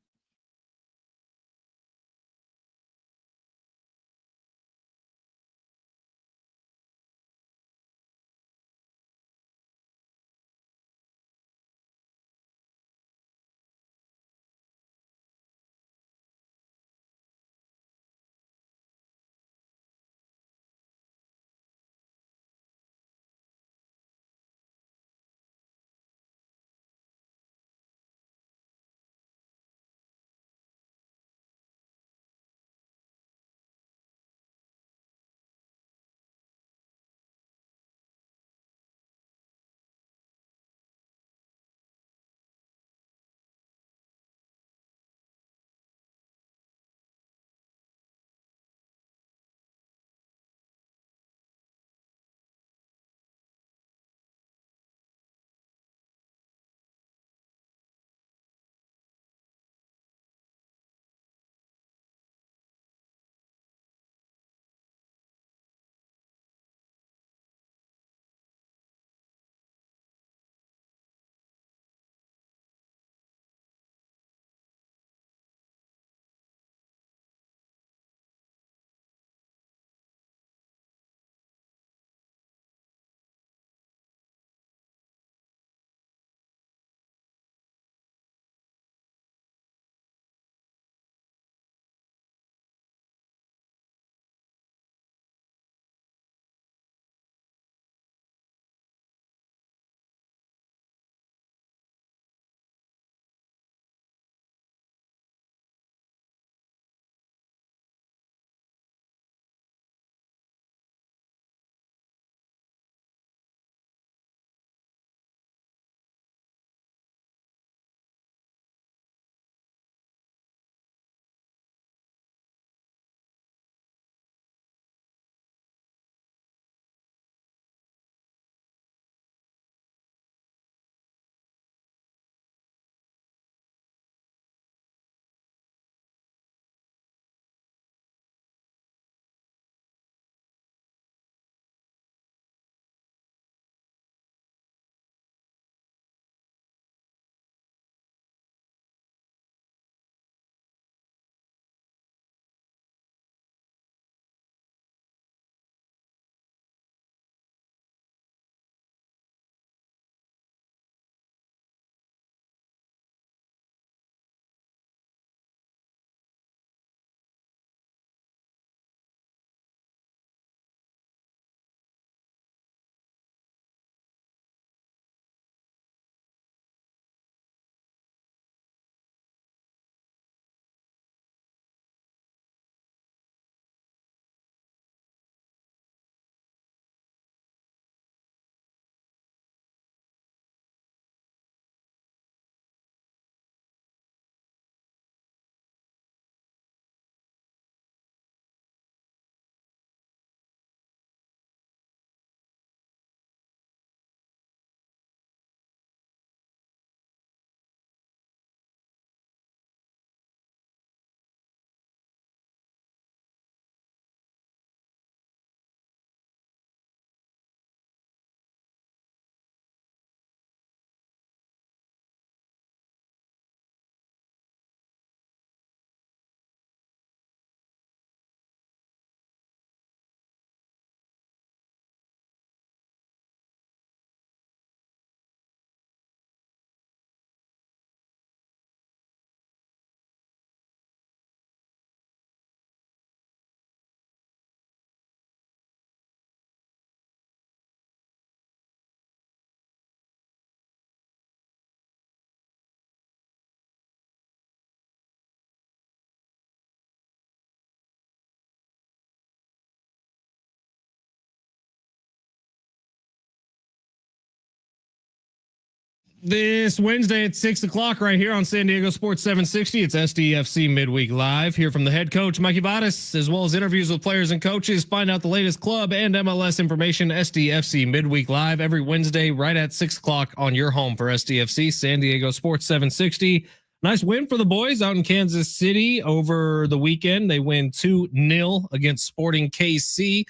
This Wednesday at 6 o'clock right here on San Diego Sports 760. It's SDFC Midweek Live. Hear from the head coach, Mikey Vadas, as well as interviews with players and coaches. Find out the latest club and MLS information. SDFC Midweek Live every Wednesday right at 6 o'clock on your home for SDFC, San Diego Sports 760. Nice win for the boys out in Kansas City over the weekend. They win 2-0 against Sporting KC,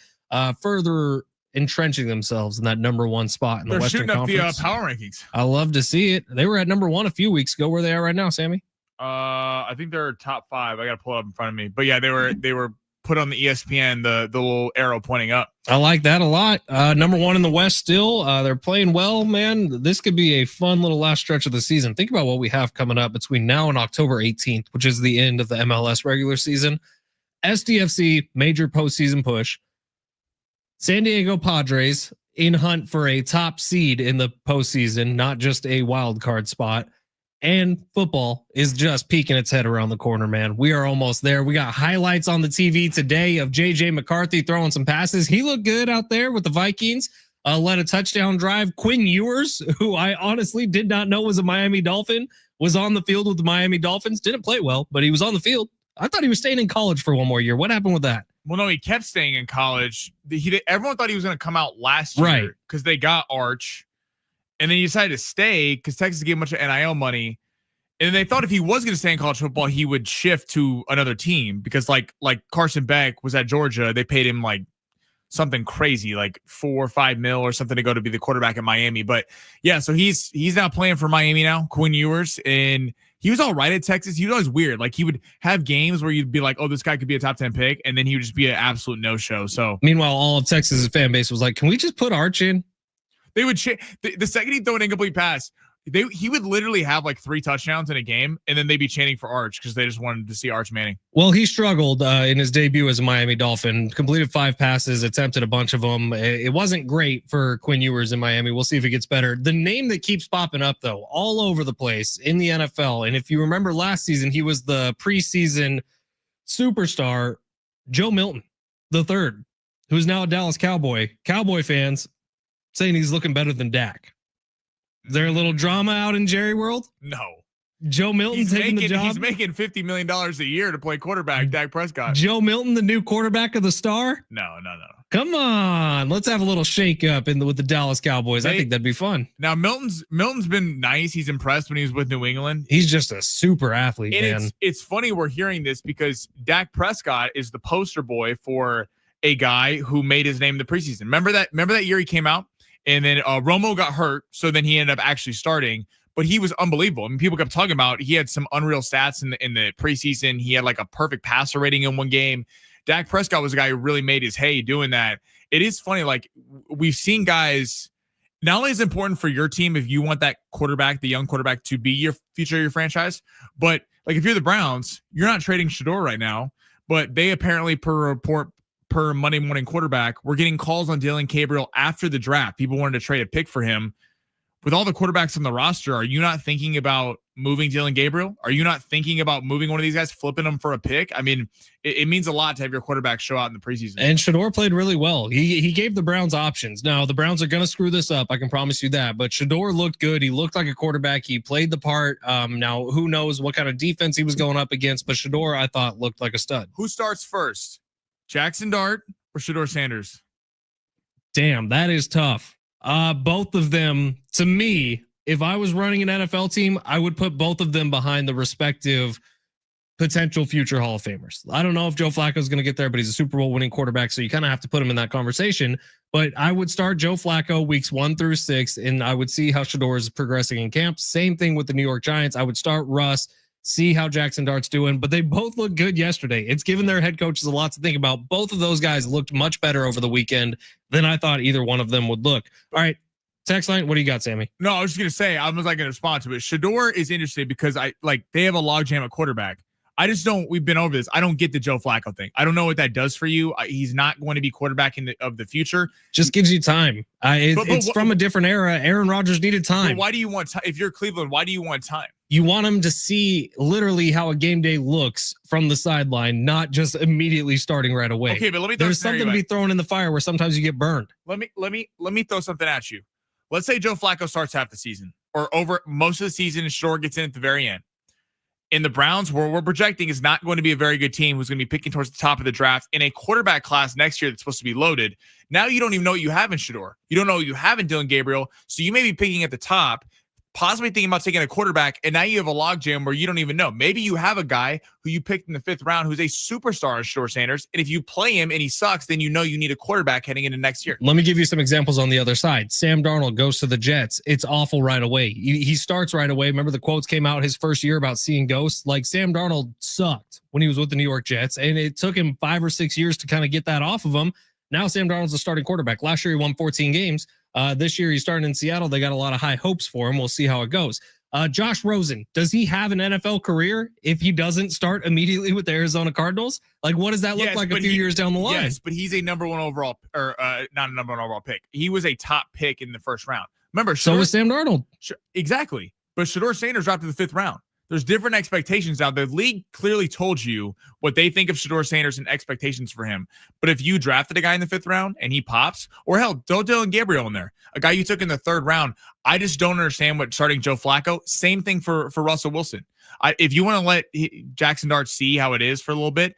further entrenching themselves in that number one spot in the Western Conference. They're shooting up the power rankings. I love to see it. They were at number one a few weeks ago. Where they are right now, Sammy? I think they're top 5. I got to pull it up in front of me. But yeah, they were put on the ESPN, the little arrow pointing up. I like that a lot. Number one in the West still. They're playing well, man. This could be a fun little last stretch of the season. Think about what we have coming up between now and October 18th, which is the end of the MLS regular season. SDFC major postseason push. San Diego Padres in hunt for a top seed in the postseason, not just a wild card spot. And football is just peeking its head around the corner, man. We are almost there. We got highlights on the TV today of JJ McCarthy throwing some passes. He looked good out there with the Vikings. Led a touchdown drive. Quinn Ewers, who I honestly did not know was a Miami Dolphin, was on the field with the Miami Dolphins. Didn't play well, but he was on the field. I thought he was staying in college for one more year. What happened with that? Well, no, he kept staying in college. Everyone thought he was going to come out last year because they got Arch. And then he decided to stay because Texas gave him a bunch of NIL money. And they thought if he was going to stay in college football, he would shift to another team because like Carson Beck was at Georgia. They paid him like something crazy, like $4 or $5 million or something to go to be the quarterback at Miami. But yeah, so he's now playing for Miami now, Quinn Ewers. And he was all right at Texas. He was always weird. Like he would have games where you'd be like, oh, this guy could be a top 10 pick. And then he would just be an absolute no-show. So meanwhile, all of Texas's fan base was like, can we just put Arch in? They would the second he threw an incomplete pass, he would literally have like 3 touchdowns in a game, and then they'd be chanting for Arch because they just wanted to see Arch Manning. Well, he struggled in his debut as a Miami Dolphin, completed 5 passes, attempted a bunch of them. It wasn't great for Quinn Ewers in Miami. We'll see if it gets better. The name that keeps popping up, though, all over the place in the NFL, and if you remember last season, he was the preseason superstar, Joe Milton III, who's now a Dallas Cowboy. Cowboy fans saying he's looking better than Dak. Is there a little drama out in Jerry World? No. Joe Milton taking the job? He's making $50 million a year to play quarterback, Dak Prescott. Joe Milton, the new quarterback of the Star? No. Come on. Let's have a little shake up with the Dallas Cowboys. I think that'd be fun. Now, Milton's been nice. He's impressed when he was with New England. He's just a super athlete, and man. It's funny we're hearing this because Dak Prescott is the poster boy for a guy who made his name in the preseason. Remember that year he came out? And then Romo got hurt, so then he ended up actually starting. But he was unbelievable. I mean, people kept talking about he had some unreal stats in the preseason. He had like a perfect passer rating in one game. Dak Prescott was a guy who really made his hay doing that. It is funny, like we've seen guys. Not only is it important for your team if you want that quarterback, the young quarterback, to be your future of your franchise, but like if you're the Browns, you're not trading Shador right now. But they apparently, per Monday Morning Quarterback, we're getting calls on Dylan Gabriel after the draft. People wanted to trade a pick for him. With all the quarterbacks on the roster, are you not thinking about moving Dylan Gabriel? Are you not thinking about moving one of these guys, flipping them for a pick? I mean, it means a lot to have your quarterback show out in the preseason. And Shador played really well. He gave the Browns options. Now, the Browns are going to screw this up. I can promise you that. But Shador looked good. He looked like a quarterback. He played the part. Now, who knows what kind of defense he was going up against. But Shador, I thought, looked like a stud. Who starts first? Jackson Dart or Shador Sanders? Damn, that is tough. Both of them, to me, if I was running an NFL team, I would put both of them behind the respective potential future Hall of Famers. I don't know if Joe Flacco is going to get there, but he's a Super Bowl winning quarterback, so you kind of have to put him in that conversation. But I would start Joe Flacco weeks 1 through 6, and I would see how Shador is progressing in camp. Same thing with the New York Giants. I would start Russ, see how Jackson Dart's doing, but they both look good yesterday. It's given their head coaches a lot to think about. Both of those guys looked much better over the weekend than I thought either one of them would look. All right, text line, what do you got, Sammy? No, I was just going to say, I was like going to respond to it. Shador is interesting because they have a logjam at quarterback. I just don't, we've been over this. I don't get the Joe Flacco thing. I don't know what that does for you. He's not going to be quarterback of the future. Just gives you time. It's from a different era. Aaron Rodgers needed time. Why do you want time? If you're Cleveland, why do you want time? You want him to see literally how a game day looks from the sideline, not just immediately starting right away. Okay, but let me. There's something to be thrown in the fire where sometimes you get burned. Let me throw something at you. Let's say Joe Flacco starts half the season. or over most of the season, and Shore gets in at the very end. In the Browns, where we're projecting is not going to be a very good team who's going to be picking towards the top of the draft in a quarterback class next year that's supposed to be loaded. Now you don't even know what you have in Shedeur. You don't know what you have in Dylan Gabriel. So you may be picking at the top, possibly thinking about taking a quarterback, and now you have a logjam where you don't even know. Maybe you have a guy who you picked in the 5th round who's a superstar in Shedeur Sanders, and if you play him and he sucks, then you know you need a quarterback heading into next year. Let me give you some examples on the other side. Sam Darnold goes to the Jets. It's awful right away. He starts right away. Remember the quotes came out his first year about seeing ghosts? Like Sam Darnold sucked when he was with the New York Jets, and it took him 5 or 6 years to kind of get that off of him. Now Sam Darnold's a starting quarterback. Last year he won 14 games. This year he's starting in Seattle. They got a lot of high hopes for him. We'll see how it goes. Josh Rosen, does he have an NFL career if he doesn't start immediately with the Arizona Cardinals? Like, what does that look like a few years down the line? Yes, but he's a number 1 overall, or not a number 1 overall pick. He was a top pick in the 1st round. Remember, so was Sam Darnold. Exactly. But Shedeur Sanders dropped to the 5th round. There's different expectations now. The league clearly told you what they think of Shedeur Sanders and expectations for him. But if you drafted a guy in the 5th round and he pops, or hell, throw Dylan Gabriel in there, a guy you took in the 3rd round, I just don't understand what starting Joe Flacco. Same thing for Russell Wilson. If you want to let Jackson Dart see how it is for a little bit,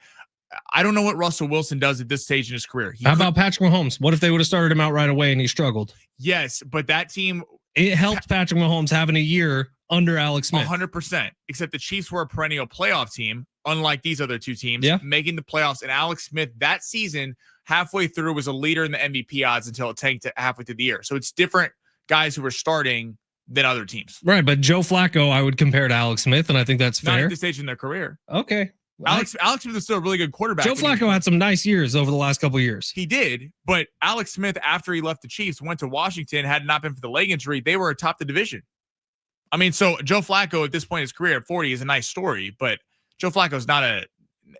I don't know what Russell Wilson does at this stage in his career. How about Patrick Mahomes? What if they would have started him out right away and he struggled? Yes, but that team... It helped Patrick Mahomes having a year under Alex Smith. 100%. Except the Chiefs were a perennial playoff team, unlike these other two teams, making the playoffs. And Alex Smith that season, halfway through, was a leader in the MVP odds until it tanked halfway through the year. So it's different guys who were starting than other teams. Right, but Joe Flacco, I would compare to Alex Smith, and I think that's fair. Not at this stage in their career. Okay. Alex Smith is still a really good quarterback. Joe Flacco had some nice years over the last couple of years. He did, but Alex Smith, after he left the Chiefs, went to Washington. Had it not been for the leg injury, they were atop the division. I mean, so Joe Flacco at this point in his career at 40 is a nice story, but Joe Flacco's not a...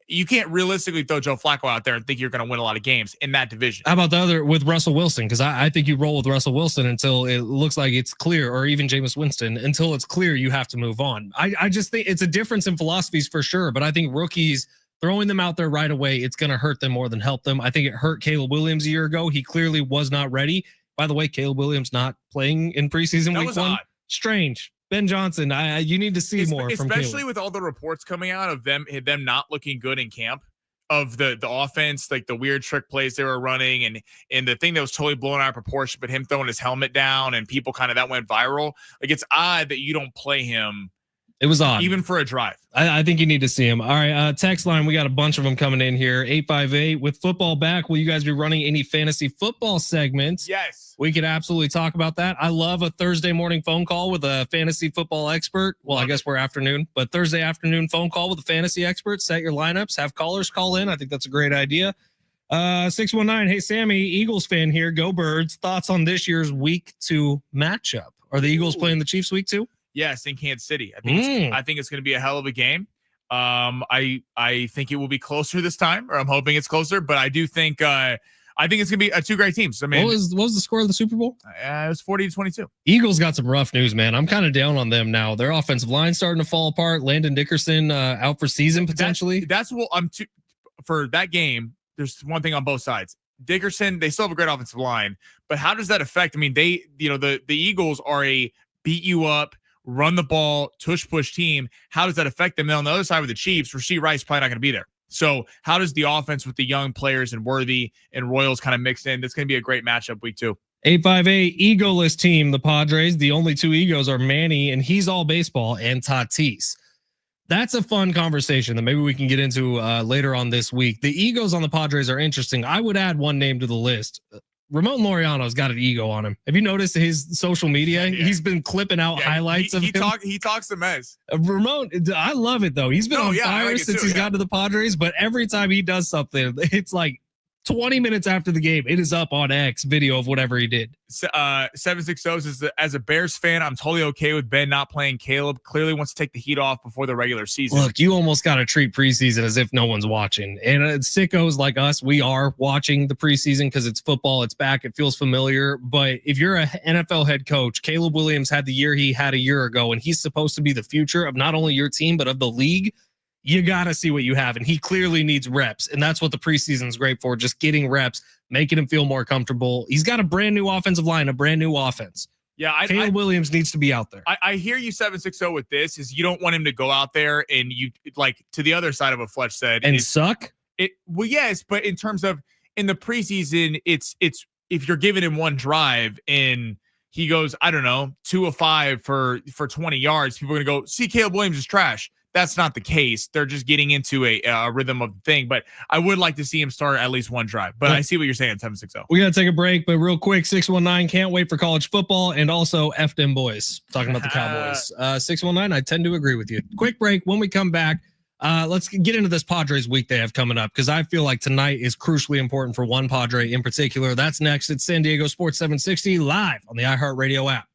You can't realistically throw Joe Flacco out there and think you're going to win a lot of games in that division. How about the other with Russell Wilson? Because I think you roll with Russell Wilson until it looks like it's clear, or even Jameis Winston, until it's clear you have to move on. I just think it's a difference in philosophies for sure, but I think rookies... Throwing them out there right away, it's going to hurt them more than help them. I think it hurt Caleb Williams a year ago. He clearly was not ready. By the way, Caleb Williams not playing in preseason week 1. Odd. Strange. Ben Johnson, you need to see more from Caleb. Especially with all the reports coming out of them not looking good in camp, of the offense, like the weird trick plays they were running, and the thing that was totally blown out of proportion, but him throwing his helmet down and people kind of that went viral. Like, it's odd that you don't play him. It was odd. Even for a drive. I think you need to see him. All right. Text line. We got a bunch of them coming in here. 858 with football back. Will you guys be running any fantasy football segments? Yes. We could absolutely talk about that. I love a Thursday morning phone call with a fantasy football expert. Well, I guess we're afternoon, but Thursday afternoon phone call with a fantasy expert. Set your lineups, have callers call in. I think that's a great idea. 619. Hey, Sammy, Eagles fan here. Go Birds. Thoughts on this year's week 2 matchup? Are the Eagles playing the Chiefs week 2? Yes, in Kansas City. I think it's going to be a hell of a game. I think it will be closer this time, or I'm hoping it's closer. But I do think it's going to be two great teams. I mean, what was the score of the Super Bowl? It was 40-22. Eagles got some rough news, man. I'm kind of down on them now. Their offensive line starting to fall apart. Landon Dickerson out for season potentially. That's what for that game. There's one thing on both sides. Dickerson, they still have a great offensive line, but how does that affect? I mean, the Eagles are a beat you up, run the ball, tush push team. How does that affect them? Then on the other side with the Chiefs, Rashee Rice probably not going to be there. So how does the offense with the young players and Worthy and Royals kind of mix in? That's going to be a great matchup week 2. 858 egoless team, the Padres. The only 2 egos are Manny, and he's all baseball, and Tatis. That's a fun conversation that maybe we can get into later on this week. The egos on the Padres are interesting. I would add one name to the list. Ramon Laureano's got an ego on him. Have you noticed his social media? Yeah. He's been clipping out highlights of him. He talks a mess. Ramon, I love it though. He's been on fire since he's gotten to the Padres, but every time he does something, it's like 20 minutes after the game, it is up on X video of whatever he did. 760 says, as a Bears fan, I'm totally okay with Ben not playing Caleb. Clearly wants to take the heat off before the regular season. Look, you almost got to treat preseason as if no one's watching. And sickos like us, we are watching the preseason because it's football. It's back. It feels familiar. But if you're an NFL head coach, Caleb Williams had the year he had a year ago, and he's supposed to be the future of not only your team, but of the league. You got to see what you have. And he clearly needs reps. And that's what the preseason is great for. Just getting reps, making him feel more comfortable. He's got a brand new offensive line, a brand new offense. Yeah, Caleb Williams needs to be out there. I hear you 760 with this. Is you don't want him to go out there and you like to the other side of what Fletch said and suck. Well, yes, but in terms of in the preseason, it's if you're giving him one drive and he goes, I don't know, 2 of 5 for 20 yards, people are gonna go, see, Caleb Williams is trash. That's not the case. They're just getting into a rhythm of the thing. But I would like to see him start at least one drive. But I see what you're saying, 760. We got to take a break, but real quick, 619, can't wait for college football and also F them boys. Talking about the Cowboys. 619, I tend to agree with you. Quick break. When we come back, let's get into this Padres week they have coming up because I feel like tonight is crucially important for one Padre in particular. That's next at San Diego Sports 760 live on the iHeartRadio app.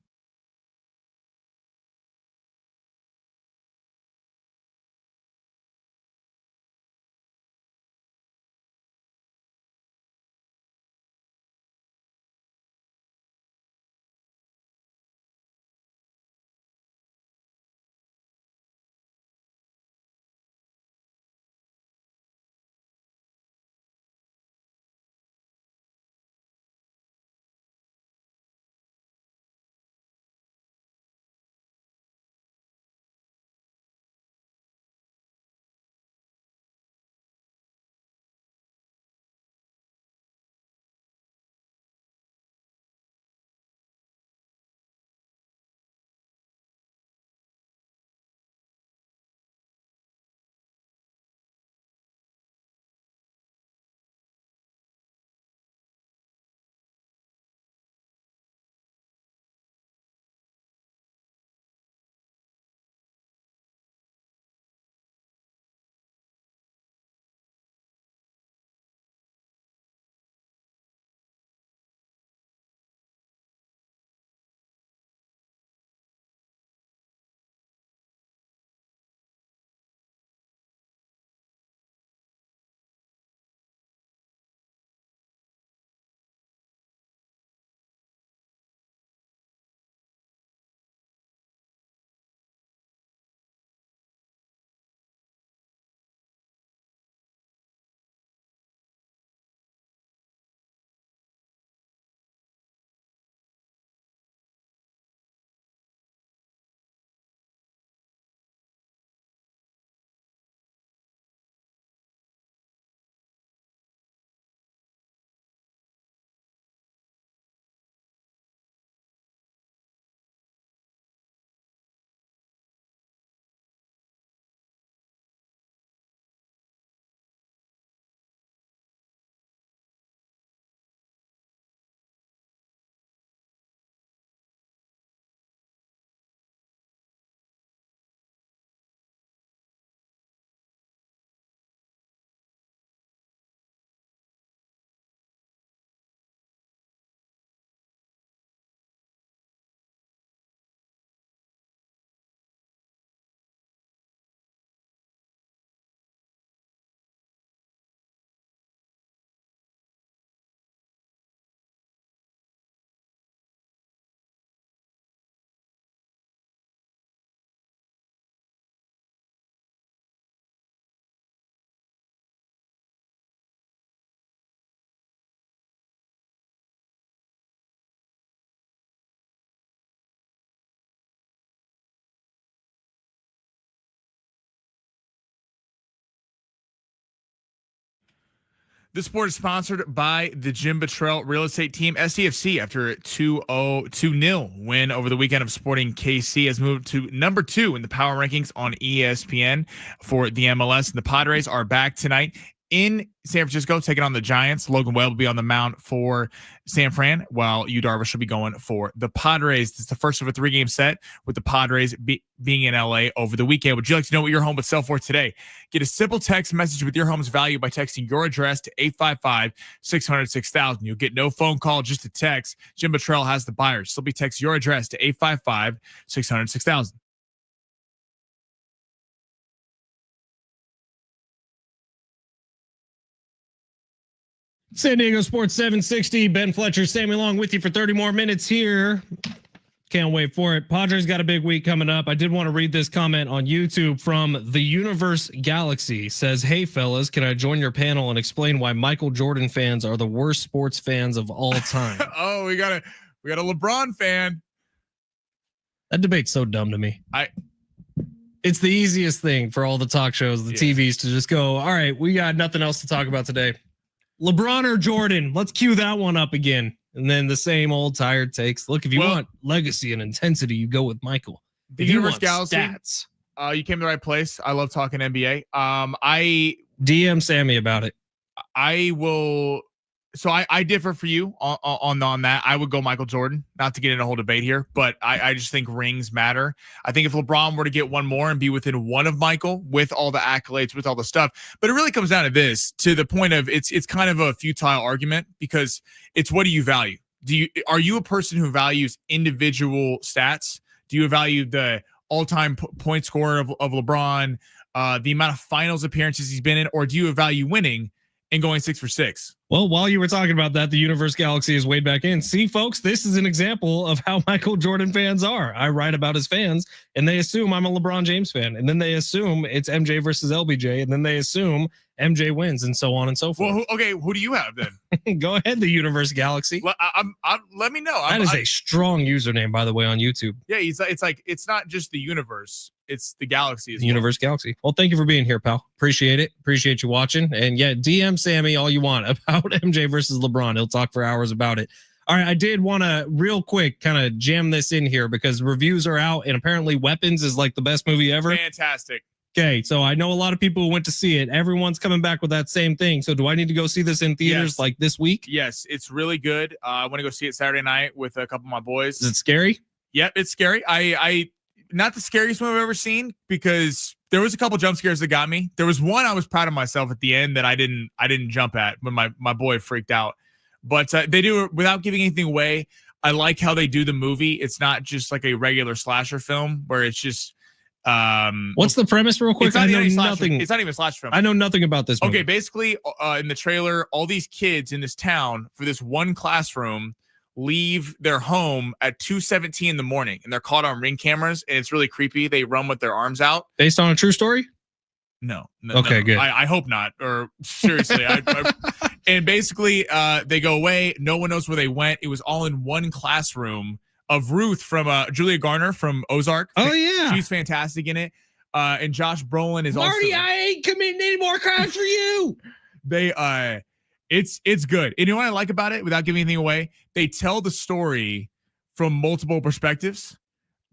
This sport is sponsored by the Jim Buttrell Real Estate Team. SCFC, after a 2-0 win over the weekend of Sporting KC, has moved to number 2 in the power rankings on ESPN for the MLS. And the Padres are back tonight in San Francisco, taking on the Giants. Logan Webb will be on the mound for San Fran, while Yu Darvish will be going for the Padres. It's the first of a 3-game set with the Padres being in LA over the weekend. Would you like to know what your home would sell for today? Get a simple text message with your home's value by texting your address to 855-600-6000. You'll get no phone call, just a text. Jim Buttrell has the buyers. Simply text your address to 855-600-6000. San Diego Sports 760, Ben Fletcher, Sammy Long with you for 30 more minutes here. Can't wait for it. Padres got a big week coming up. I did want to read this comment on YouTube from the Universe Galaxy. Says, hey fellas, can I join your panel and explain why Michael Jordan fans are the worst sports fans of all time? Oh, we got a LeBron fan. That debate's so dumb to me. It's the easiest thing for all the talk shows, the TVs to just go, all right, we got nothing else to talk about today. LeBron or Jordan? Let's cue that one up again. And then the same old tired takes. Look, if you want legacy and intensity, you go with Michael. The if you Universe want Galaxy, stats, you came to the right place. I love talking NBA. I DM Sammy about it. I will. So I differ for you on that. I would go Michael Jordan, not to get in a whole debate here, but I just think rings matter. I think if LeBron were to get one more and be within one of Michael with all the accolades, with all the stuff, but it really comes down to this, to the point of it's kind of a futile argument, because it's, what do you value? Are you a person who values individual stats? Do you value the all-time point scorer of LeBron, the amount of finals appearances he's been in, or do you value winning and going 6 for 6? Well, while you were talking about that, the Universe Galaxy is way back in. See, folks, this is an example of how Michael Jordan fans are. I write about his fans, and they assume I'm a LeBron James fan, and then they assume it's MJ versus LBJ, and then they assume MJ wins, and so on and so forth. Well, who do you have then? Go ahead, the Universe Galaxy. Let me know. That is a strong username, by the way, on YouTube. Yeah, it's not just the universe; it's the galaxy. The Universe Galaxy. Well, thank you for being here, pal. Appreciate it. Appreciate you watching. And yeah, DM Sammy all you want about MJ versus LeBron. He'll talk for hours about it. All right, I did want to real quick kind of jam this in here because reviews are out, and apparently Weapons is like the best movie ever. Fantastic. Okay, so I know a lot of people who went to see it. Everyone's coming back with that same thing. So do I need to go see this in theaters like this week? Yes, it's really good. I want to go see it Saturday night with a couple of my boys. Is it scary? Yep, it's scary. I not the scariest movie I've ever seen, because there was a couple jump scares that got me. There was one I was proud of myself at the end that I didn't jump at when my boy freaked out. But they do it without giving anything away. I like how they do the movie. It's not just like a regular slasher film where it's just what's the premise real quick? I know nothing. It's not even a slasher film. I know nothing about this movie. Okay, basically in the trailer, all these kids in this town for this one classroom leave their home at 2:17 in the morning, and they're caught on Ring cameras, and it's really creepy. They run with their arms out. Based on a true story? No. Okay, good. I hope not. Or seriously, and basically they go away. No one knows where they went. It was all in one classroom of Ruth from Julia Garner from Ozark. Oh yeah, she's fantastic in it. And Josh Brolin is Marty, I ain't committing any more crimes for you. It's good. And you know what I like about it, without giving anything away? They tell the story from multiple perspectives,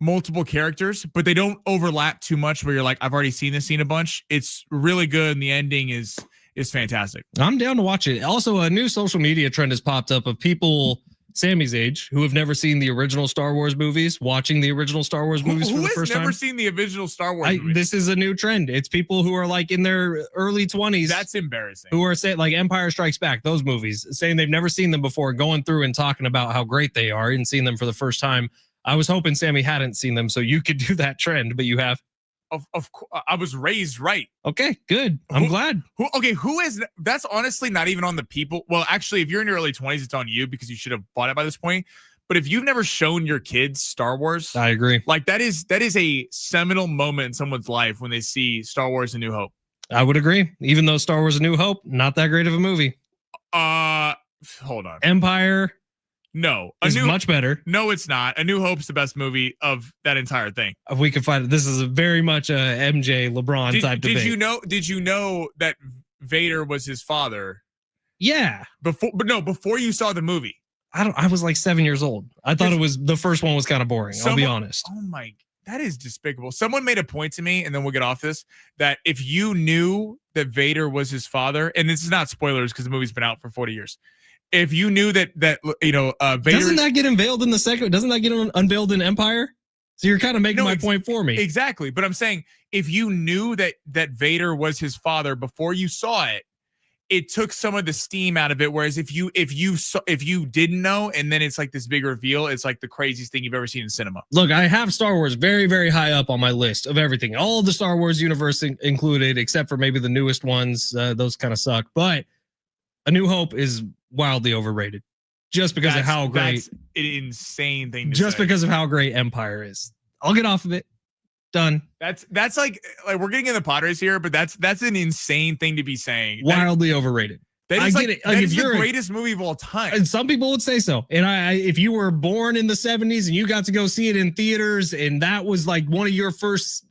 multiple characters, but they don't overlap too much where you're like, I've already seen this scene a bunch. It's really good, and the ending is fantastic. I'm down to watch it. Also, a new social media trend has popped up of people Sammy's age who have never seen the original Star Wars movies, watching the original Star Wars movies for the first time. Who has never seen the original Star Wars movies? This is a new trend. It's people who are like in their early 20s. That's embarrassing. Who are saying like Empire Strikes Back, those movies, saying they've never seen them before, going through and talking about how great they are and seeing them for the first time. I was hoping Sammy hadn't seen them so you could do that trend, but you have. Of course, I was raised right. Okay, good. I'm glad. Who is? That's honestly not even on the people. Well, actually, if you're in your early 20s, it's on you because you should have bought it by this point. But if you've never shown your kids Star Wars, I agree. Like that is a seminal moment in someone's life when they see Star Wars: A New Hope. I would agree. Even though Star Wars: A New Hope, not that great of a movie. Hold on. Empire. No, much better. No, it's not. A New Hope's the best movie of that entire thing. If we can find it, this is very much a MJ LeBron type debate. Did you know that Vader was his father? Yeah. Before you saw the movie. I was like 7 years old. I thought it was the first one was kind of boring. I'll be honest. Oh my, that is despicable. Someone made a point to me, and then we'll get off this, that if you knew that Vader was his father, and this is not spoilers because the movie's been out for 40 years. If you knew that Vader, doesn't that get unveiled in the second? Doesn't that get unveiled in Empire? So you're kind of making my point for me. Exactly. But I'm saying if you knew that Vader was his father before you saw it, it took some of the steam out of it. Whereas if you didn't know, and then it's like this big reveal, it's like the craziest thing you've ever seen in cinema. Look, I have Star Wars very, very high up on my list of everything. All of the Star Wars universe included, except for maybe the newest ones. Those kind of suck. But A New Hope is wildly overrated just because of how great. That's an insane thing to just say. Because of how great Empire is. I'll get off of it. Done. That's like we're getting in the Padres here, but that's an insane thing to be saying. Wildly overrated. That I is get it. that Like, is if the you're greatest movie of all time. and some people would say so. And if you were born in the 70s and you got to go see it in theaters, and that was like one of your first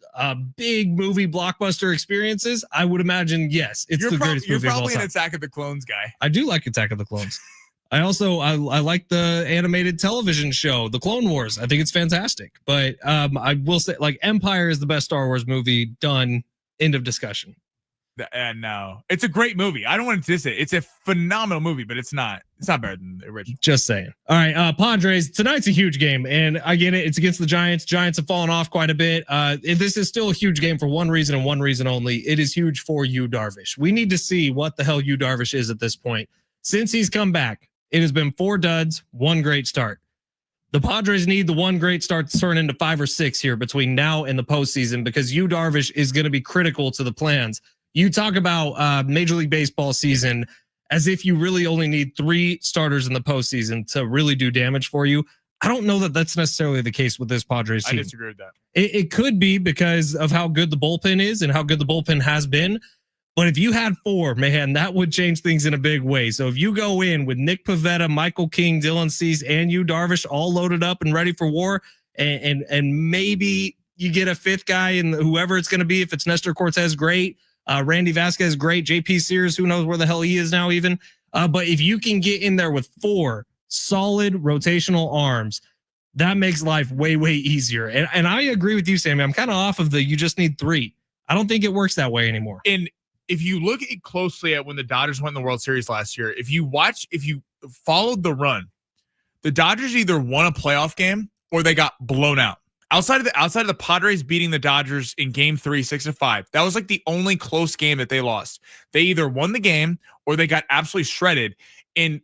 big movie blockbuster experiences, I would imagine, yes, it's the greatest movie of all You're probably an time. Attack of the Clones guy. I do like Attack of the Clones. I also I like the animated television show, The Clone Wars. I think it's fantastic. But I will say, like, Empire is the best Star Wars movie done. End of discussion. And no, it's a great movie. I don't want to diss it. It's a phenomenal movie, but it's not better than the original. Just saying. All right, Padres, tonight's a huge game, and I get it. It's against the Giants. Giants have fallen off quite a bit. This is still a huge game for one reason and one reason only. It is huge for Yu Darvish. We need to see what the hell Yu Darvish is at this point. Since he's come back, it has been 4 duds, 1 great start. The Padres need the 1 great start to turn into 5 or 6 here between now and the postseason, because Yu Darvish is going to be critical to the plans. You talk about Major League Baseball season as if you really only need 3 starters in the postseason to really do damage for you. I don't know that that's necessarily the case with this Padres team. I disagree with that. It could be because of how good the bullpen is and how good the bullpen has been. But if you had 4, man, that would change things in a big way. So if you go in with Nick Pivetta, Michael King, Dylan Cease, and Yu Darvish all loaded up and ready for war, and maybe you get a 5th guy, and whoever it's going to be, if it's Nestor Cortez, great. Randy Vasquez, great. JP Sears, who knows where the hell he is now even. But if you can get in there with 4 solid rotational arms, that makes life way, way easier. And I agree with you, Sammy. I'm kind of off of the you just need 3. I don't think it works that way anymore. And if you look closely at when the Dodgers won the World Series last year, if you followed the run, the Dodgers either won a playoff game or they got blown out. Outside of the Padres beating the Dodgers in Game 3, 6-5, that was like the only close game that they lost. They either won the game or they got absolutely shredded. And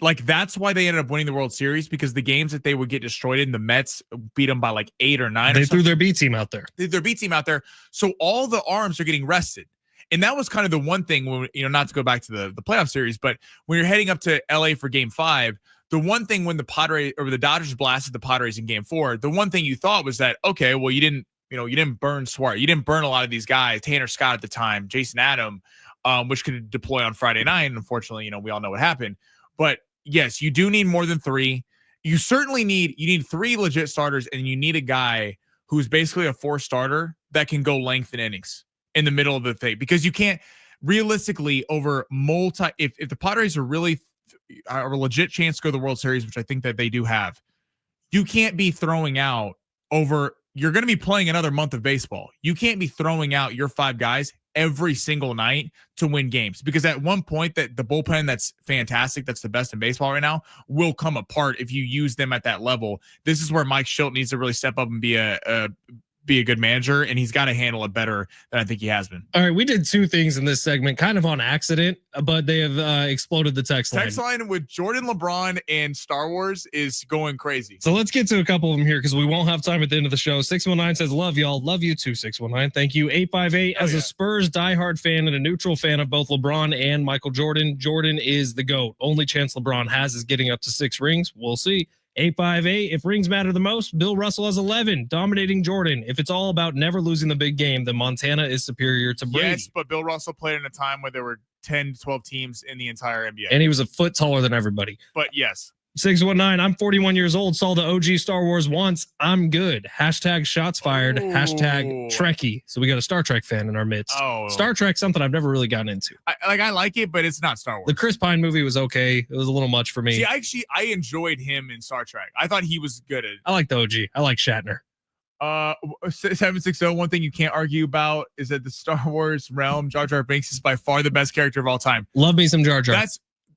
like that's why they ended up winning the World Series, because the games that they would get destroyed in, the Mets beat them by like 8 or 9. They threw their B team out there. So all the arms are getting rested. And that was kind of the one thing when, not to go back to the playoff series, but when you're heading up to LA for Game 5, the one thing when the Padres or the Dodgers blasted the Padres in Game 4, the one thing you thought was that, okay, well, you didn't burn Swart. You didn't burn a lot of these guys, Tanner Scott at the time, Jason Adam, which could deploy on Friday night. Unfortunately, we all know what happened. But yes, you do need more than 3. You certainly need 3 legit starters, and you need a guy who's basically a 4 starter that can go length and innings in the middle of the thing, because you can't realistically over if the Padres are really a legit chance to go to the World Series, which I think that they do have, you can't be throwing out you're going to be playing another month of baseball. You can't be throwing out your 5 guys every single night to win games, because at one point that the bullpen that's fantastic, that's the best in baseball right now, will come apart if you use them at that level. This is where Mike Schilt needs to really step up and be a good manager, and he's got to handle it better than I think he has been. All right, we did 2 things in this segment kind of on accident, but they have exploded the text line. Text line with Jordan, LeBron, and Star Wars is going crazy. So let's get to a couple of them here because we won't have time at the end of the show. 619 says, love y'all. Love you too, 619. Thank you. 858, as a Spurs diehard fan and a neutral fan of both LeBron and Michael Jordan, Jordan is the GOAT. Only chance LeBron has is getting up to 6 rings. We'll see. 858, if rings matter the most, Bill Russell has 11, dominating Jordan. If it's all about never losing the big game, then Montana is superior to Brady. Yes, but Bill Russell played in a time where there were 10 to 12 teams in the entire NBA. And he was a foot taller than everybody. But yes. 619, I'm 41 years old, saw the OG Star Wars once. I'm good. Hashtag shots fired. Ooh. Hashtag Trekkie. So we got a Star Trek fan in our midst. Oh. Star Trek, something I've never really gotten into. I like it, but it's not Star Wars. The Chris Pine movie was okay. It was a little much for me. See, I enjoyed him in Star Trek. I thought he was good at it. I like the OG. I like Shatner. 760, one thing you can't argue about is that the Star Wars realm, Jar Jar Binks is by far the best character of all time. Love me some Jar Jar.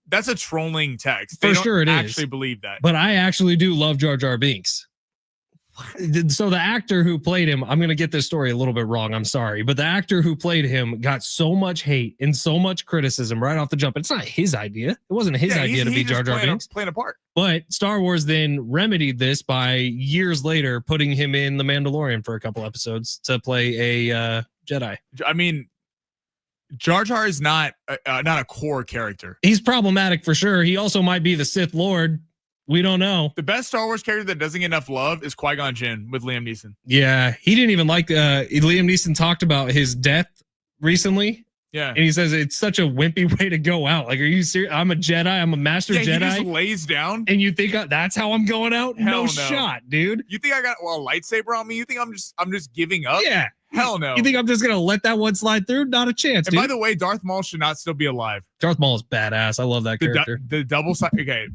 That's a trolling text. For sure it is. Actually believe that. But I actually do love Jar Jar Binks. So the actor who played him, I'm going to get this story a little bit wrong. I'm sorry. But the actor who played him got so much hate and so much criticism right off the jump. It's not his idea. It wasn't his idea to be Jar Jar Binks. Playing a part. But Star Wars then remedied this by years later putting him in The Mandalorian for a couple episodes to play a Jedi. I mean, Jar Jar is not a core character. He's problematic for sure. He also might be the Sith Lord. We don't know. The best Star Wars character that doesn't get enough love is Qui-Gon Jinn with Liam Neeson. Yeah, he didn't even like Liam Neeson talked about his death recently, Yeah. And he says it's such a wimpy way to go out. Like, are you serious? I'm a Jedi. I'm a master Yeah, Jedi. he just lays down. And you think that's how I'm going out? Hell No no. shot, dude. You think I got a lightsaber on me? You think I'm just giving up? Yeah. Hell no. You think I'm just gonna let that one slide through? Not a chance, And dude. by the way, Darth Maul should not still be alive. Darth Maul is badass. I love that character. The double side. Okay.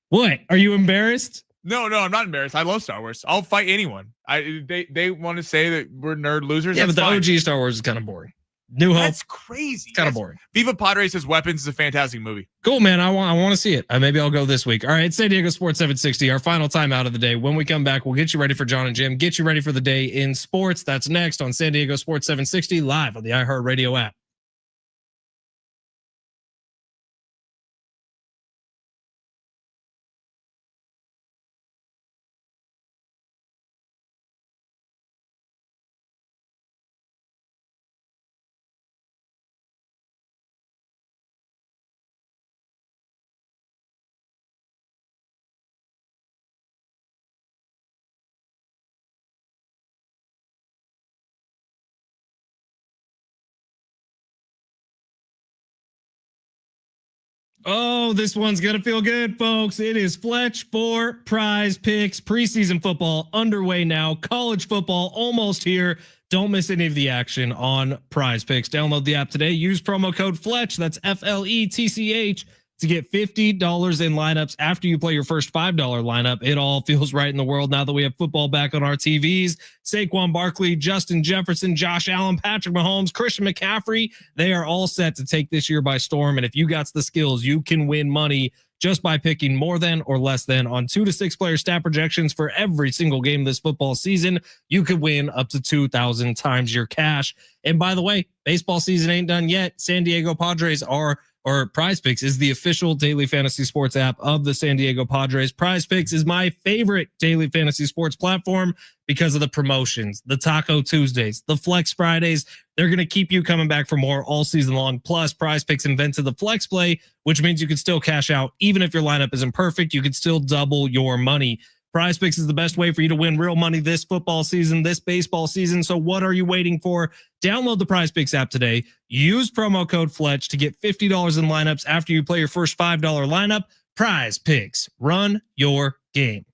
What? Are you embarrassed? No, I'm not embarrassed. I love Star Wars. I'll fight anyone. They want to say that we're nerd losers. Yeah, That's but the fine. OG Star Wars is kind of boring. New Hope. That's crazy. Kind of boring. Viva Padres as weapons is a fantastic movie. Cool, man. I want to see it. Maybe I'll go this week. All right, San Diego Sports 760, our final time out of the day. When we come back, we'll get you ready for John and Jim, get you ready for the day in sports. That's next on San Diego Sports 760, live on the iHeartRadio app. Oh, this one's going to feel good, folks. It is Fletch for Prize Picks. Preseason football underway now. College football almost here. Don't miss any of the action on Prize Picks. Download the app today. Use promo code Fletch. That's FLETCH to get $50 in lineups after you play your first $5 lineup. It all feels right in the world now that we have football back on our TVs. Saquon Barkley, Justin Jefferson, Josh Allen, Patrick Mahomes, Christian McCaffrey, they are all set to take this year by storm. And if you got the skills, you can win money just by picking more than or less than on 2 to 6 player stat projections for every single game this football season. You could win up to 2,000 times your cash. And by the way, baseball season ain't done yet. San Diego Padres Prize Picks is the official daily fantasy sports app of the San Diego Padres. Prize Picks is my favorite daily fantasy sports platform because of the promotions, the Taco Tuesdays, the Flex Fridays. They're going to keep you coming back for more all season long. Plus, Prize Picks invented the Flex Play, which means you can still cash out. Even if your lineup isn't perfect, you can still double your money. Prize Picks is the best way for you to win real money this football season, this baseball season. So what are you waiting for? Download the Prize Picks app today. Use promo code Fletch to get $50 in lineups after you play your first $5 lineup. Prize Picks. Run your game.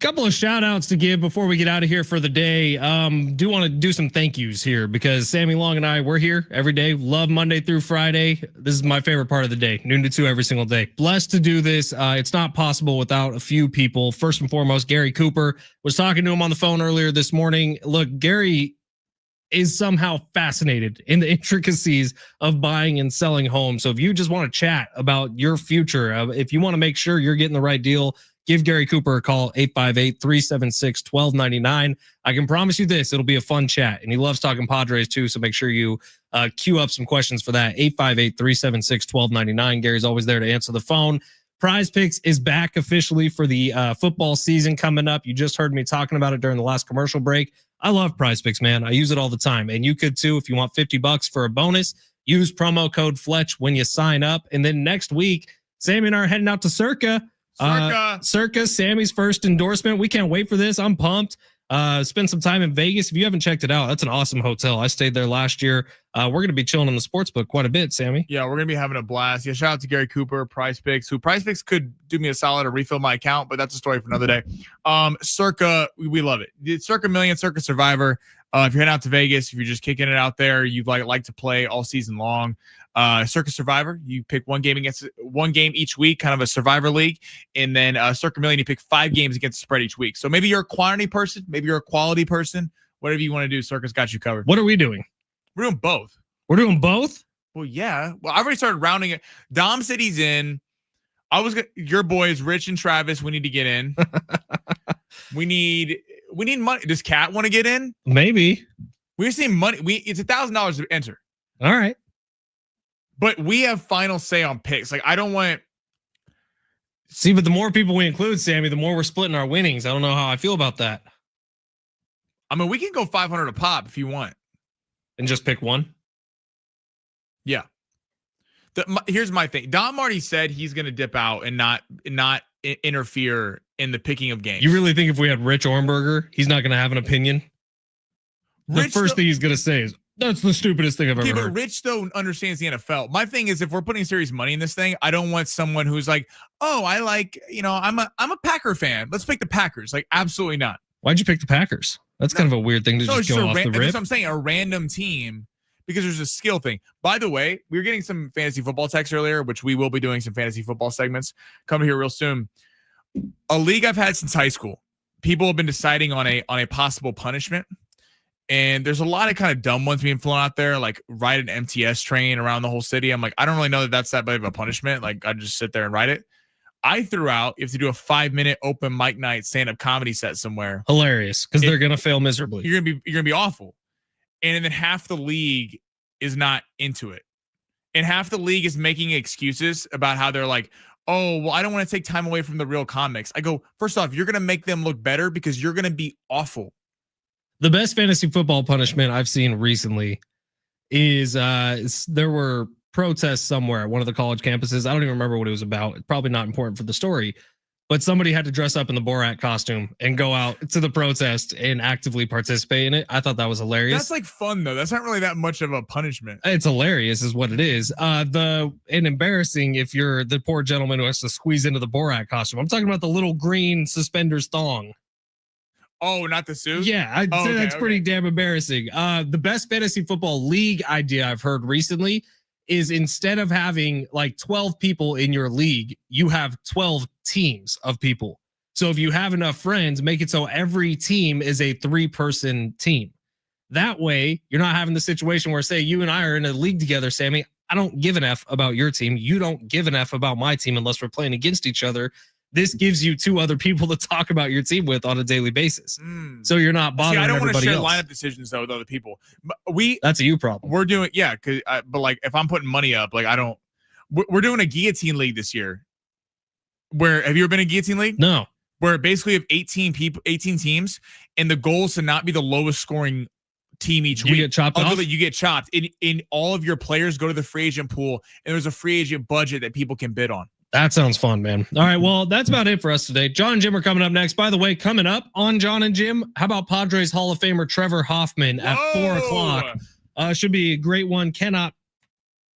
Couple of shout outs to give before we get out of here for the day. Do want to do some thank yous here because Sammy Long and I, we're here every day. Love Monday through Friday. This is my favorite part of the day, noon to 2 every single day. Blessed to do this. It's not possible without a few people. First and foremost, Gary Cooper. Was talking to him on the phone earlier this morning. Look, Gary is somehow fascinated in the intricacies of buying and selling homes. So if you just want to chat about your future, if you want to make sure you're getting the right deal, give Gary Cooper a call, 858-376-1299. I can promise you this, it'll be a fun chat. And he loves talking Padres too, so make sure you queue up some questions for that, 858-376-1299. Gary's always there to answer the phone. Prize Picks is back officially for the football season coming up. You just heard me talking about it during the last commercial break. I love Prize Picks, man. I use it all the time. And you could too if you want $50 for a bonus. Use promo code Fletch when you sign up. And then next week, Sammy and I are heading out to Circa. Circa, Sammy's first endorsement. We can't wait for this. I'm pumped. Spend some time in Vegas. If you haven't checked it out, that's an awesome hotel. I stayed there last year. We're going to be chilling on the sportsbook quite a bit, Sammy. Yeah, we're going to be having a blast. Yeah, shout out to Gary Cooper, Prize Picks, who Prize Picks could do me a solid to refill my account, but that's a story for another day. Circa, we love it. It's Circa Million, Circa Survivor. If you're heading out to Vegas, if you're just kicking it out there, you like to play all season long. Circa Survivor, you pick one game each week, kind of a Survivor League, and then Circa Million, you pick 5 games against the spread each week. So maybe you're a quantity person, maybe you're a quality person, whatever you want to do, Circa's got you covered. What are we doing? We're doing both. We're doing both? Well, yeah. Well, I've already started rounding it. Dom said he's in. Your boys, Rich and Travis, we need to get in. we need money. Does Kat want to get in? Maybe. We're seeing money. It's $1,000 to enter. All right. But we have final say on picks. Like, I don't want. See, but the more people we include, Sammy, the more we're splitting our winnings. I don't know how I feel about that. I mean, we can go 500 a pop if you want. And just pick one? Yeah. Here's my thing. Don Marty said he's going to dip out and not interfere in the picking of games. You really think if we had Rich Ornberger, he's not going to have an opinion? The first thing he's going to say is, that's the stupidest thing I've ever heard. But Rich, though, understands the NFL. My thing is, if we're putting serious money in this thing, I don't want someone who's like, oh, I like, I'm a Packer fan. Let's pick the Packers. Like, absolutely not. Why'd you pick the Packers? That's kind of a weird thing to just go off the rip. That's what I'm saying, a random team, because there's a skill thing. By the way, we were getting some fantasy football texts earlier, which we will be doing some fantasy football segments coming here real soon. A league I've had since high school. People have been deciding on a possible punishment. And there's a lot of kind of dumb ones being flown out there, like ride an MTS train around the whole city. I'm like, I don't really know that that's that big of a punishment. Like, I just sit there and ride it. I threw out, you have to do a 5-minute open mic night stand-up comedy set somewhere. Hilarious, because they're gonna fail miserably. You're gonna be awful. And then half the league is not into it. And half the league is making excuses about how they're like, oh, well, I don't want to take time away from the real comics. I go, first off, you're gonna make them look better because you're gonna be awful. The best fantasy football punishment I've seen recently is there were protests somewhere at one of the college campuses. I don't even remember what it was about. It's probably not important for the story, but somebody had to dress up in the Borat costume and go out to the protest and actively participate in it. I thought that was hilarious. That's like fun though. That's not really that much of a punishment. It's hilarious is what it is. And embarrassing if you're the poor gentleman who has to squeeze into the Borat costume. I'm talking about the little green suspenders thong. Oh, not the suit? Yeah, I'd say that's pretty damn embarrassing. The best fantasy football league idea I've heard recently is instead of having like 12 people in your league, you have 12 teams of people. So if you have enough friends, make it so every team is a 3-person team. That way, you're not having the situation where, say, you and I are in a league together, Sammy. I don't give an F about your team. You don't give an F about my team unless we're playing against each other. This gives you 2 other people to talk about your team with on a daily basis. So you're not bothering everybody else. I don't want to share lineup decisions though with other people. That's a you problem. We're doing, yeah, but like if I'm putting money up, like we're doing a guillotine league this year. Where have you ever been in a guillotine league? No. Where basically have 18 teams, and the goal is to not be the lowest scoring team each week. You get chopped off? You get chopped. In all of your players go to the free agent pool, and there's a free agent budget that people can bid on. That sounds fun, man. All right, well, that's about it for us today. John and Jim are coming up next. By the way, coming up on John and Jim, how about Padres Hall of Famer Trevor Hoffman at 4 o'clock? Should be a great one. Cannot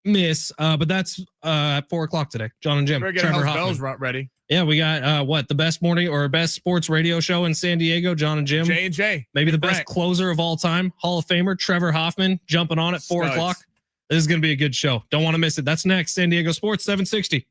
miss. But that's at 4 o'clock today. John and Jim. Trevor Hoffman. Ready. Yeah, we got the best morning or best sports radio show in San Diego, John and Jim. J&J. Maybe the Brett. best closer of all time, Hall of Famer Trevor Hoffman jumping on at 4 Studs. o'clock. This is going to be a good show. Don't want to miss it. That's next. San Diego Sports 760.